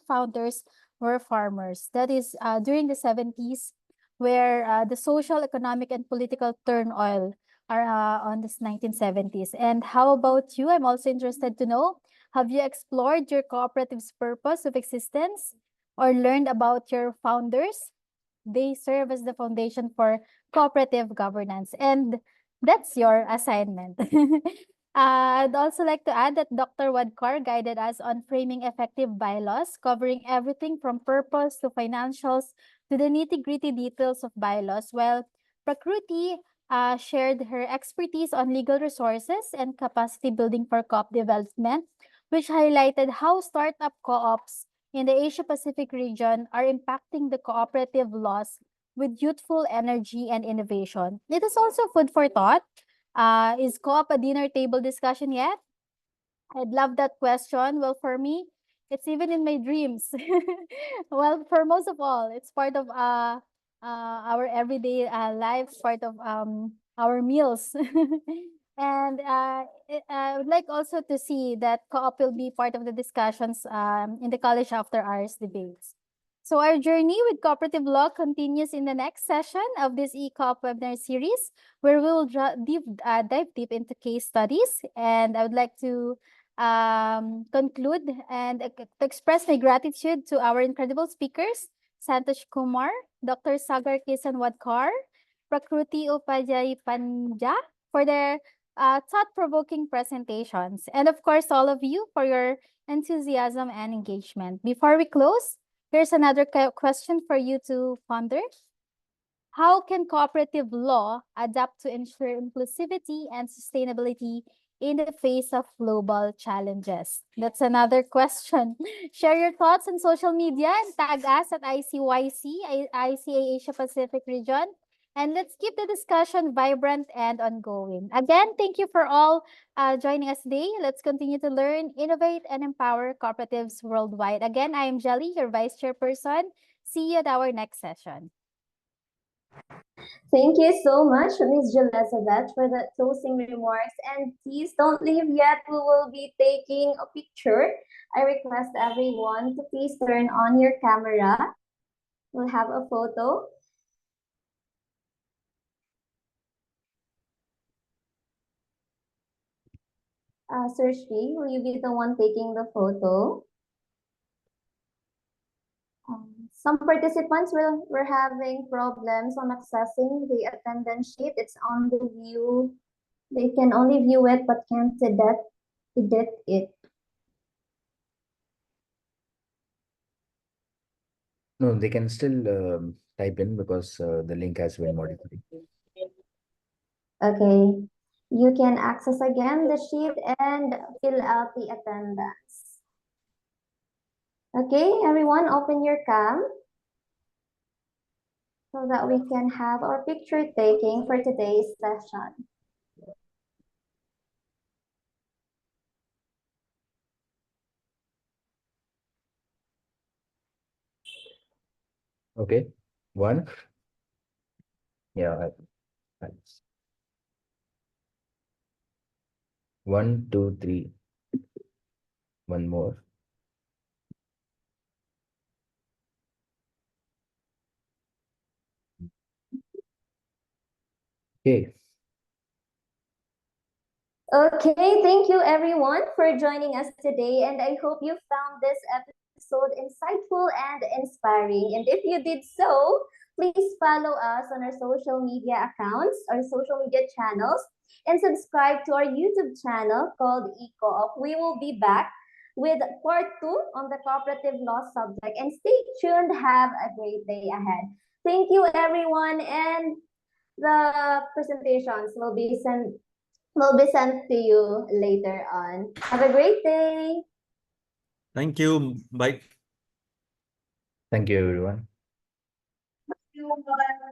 founders were farmers. That is during the 70s, where the social, economic, and political turmoil are on this 1970s. And how about you? I'm also interested to know, have you explored your cooperative's purpose of existence or learned about your founders? They serve as the foundation for cooperative governance. And that's your assignment. I'd also like to add that Dr. Wadkar guided us on framing effective bylaws, covering everything from purpose to financials to the nitty-gritty details of bylaws, while Prakruti shared her expertise on legal resources and capacity building for co-op development, which highlighted how startup co-ops in the Asia-Pacific region are impacting the cooperative laws with youthful energy and innovation. It is also food for thought. Is co-op a dinner table discussion yet? I'd love that question. Well, for me, it's even in my dreams. Well, for most of all, it's part of our everyday life, part of our meals. And I would like also to see that co-op will be part of the discussions in the college after hours debates. So our journey with cooperative law continues in the next session of this e-co-op webinar series, where we will dive deep into case studies. And I would like to conclude and to express my gratitude to our incredible speakers, Santosh Kumar, Dr. Sagar Wadkar, Prakruti Upadhyay Pandya, for their thought-provoking presentations. And of course, all of you for your enthusiasm and engagement. Before we close, here's another question for you to ponder. How can cooperative law adapt to ensure inclusivity and sustainability in the face of global challenges? That's another question. Share your thoughts on social media and tag us at ICYC, ICA Asia Pacific region. And let's keep the discussion vibrant and ongoing. Again, thank you for all joining us today. Let's continue to learn, innovate, and empower cooperatives worldwide. Again, I am Jelly, your Vice Chairperson. See you at our next session. Thank you so much, Ms. Elizabeth, for the closing remarks. And please don't leave yet. We will be taking a picture. I request everyone to please turn on your camera. We'll have a photo. Sir Shri, will you be the one taking the photo? Some participants were having problems on accessing the attendance sheet. It's on the view. They can only view it but can't edit it. No, they can still type in because the link has been modified. Okay. You can access again the sheet and fill out the attendance. Okay, everyone, open your cam so that we can have our picture taking for today's session. Okay, one. Yeah, one, two, three. One more. Okay. Okay, thank you everyone for joining us today, and I hope you found this episode insightful and inspiring. And if you did so, please follow us on our social media accounts, our social media channels, and subscribe to our YouTube channel called E-Coop. We will be back with part 2 on the cooperative law subject, and stay tuned. Have a great day ahead. Thank you everyone, and the presentations will be sent to you later on. Have a great day. Thank you. Bye. Thank you, everyone. Thank you. Bye.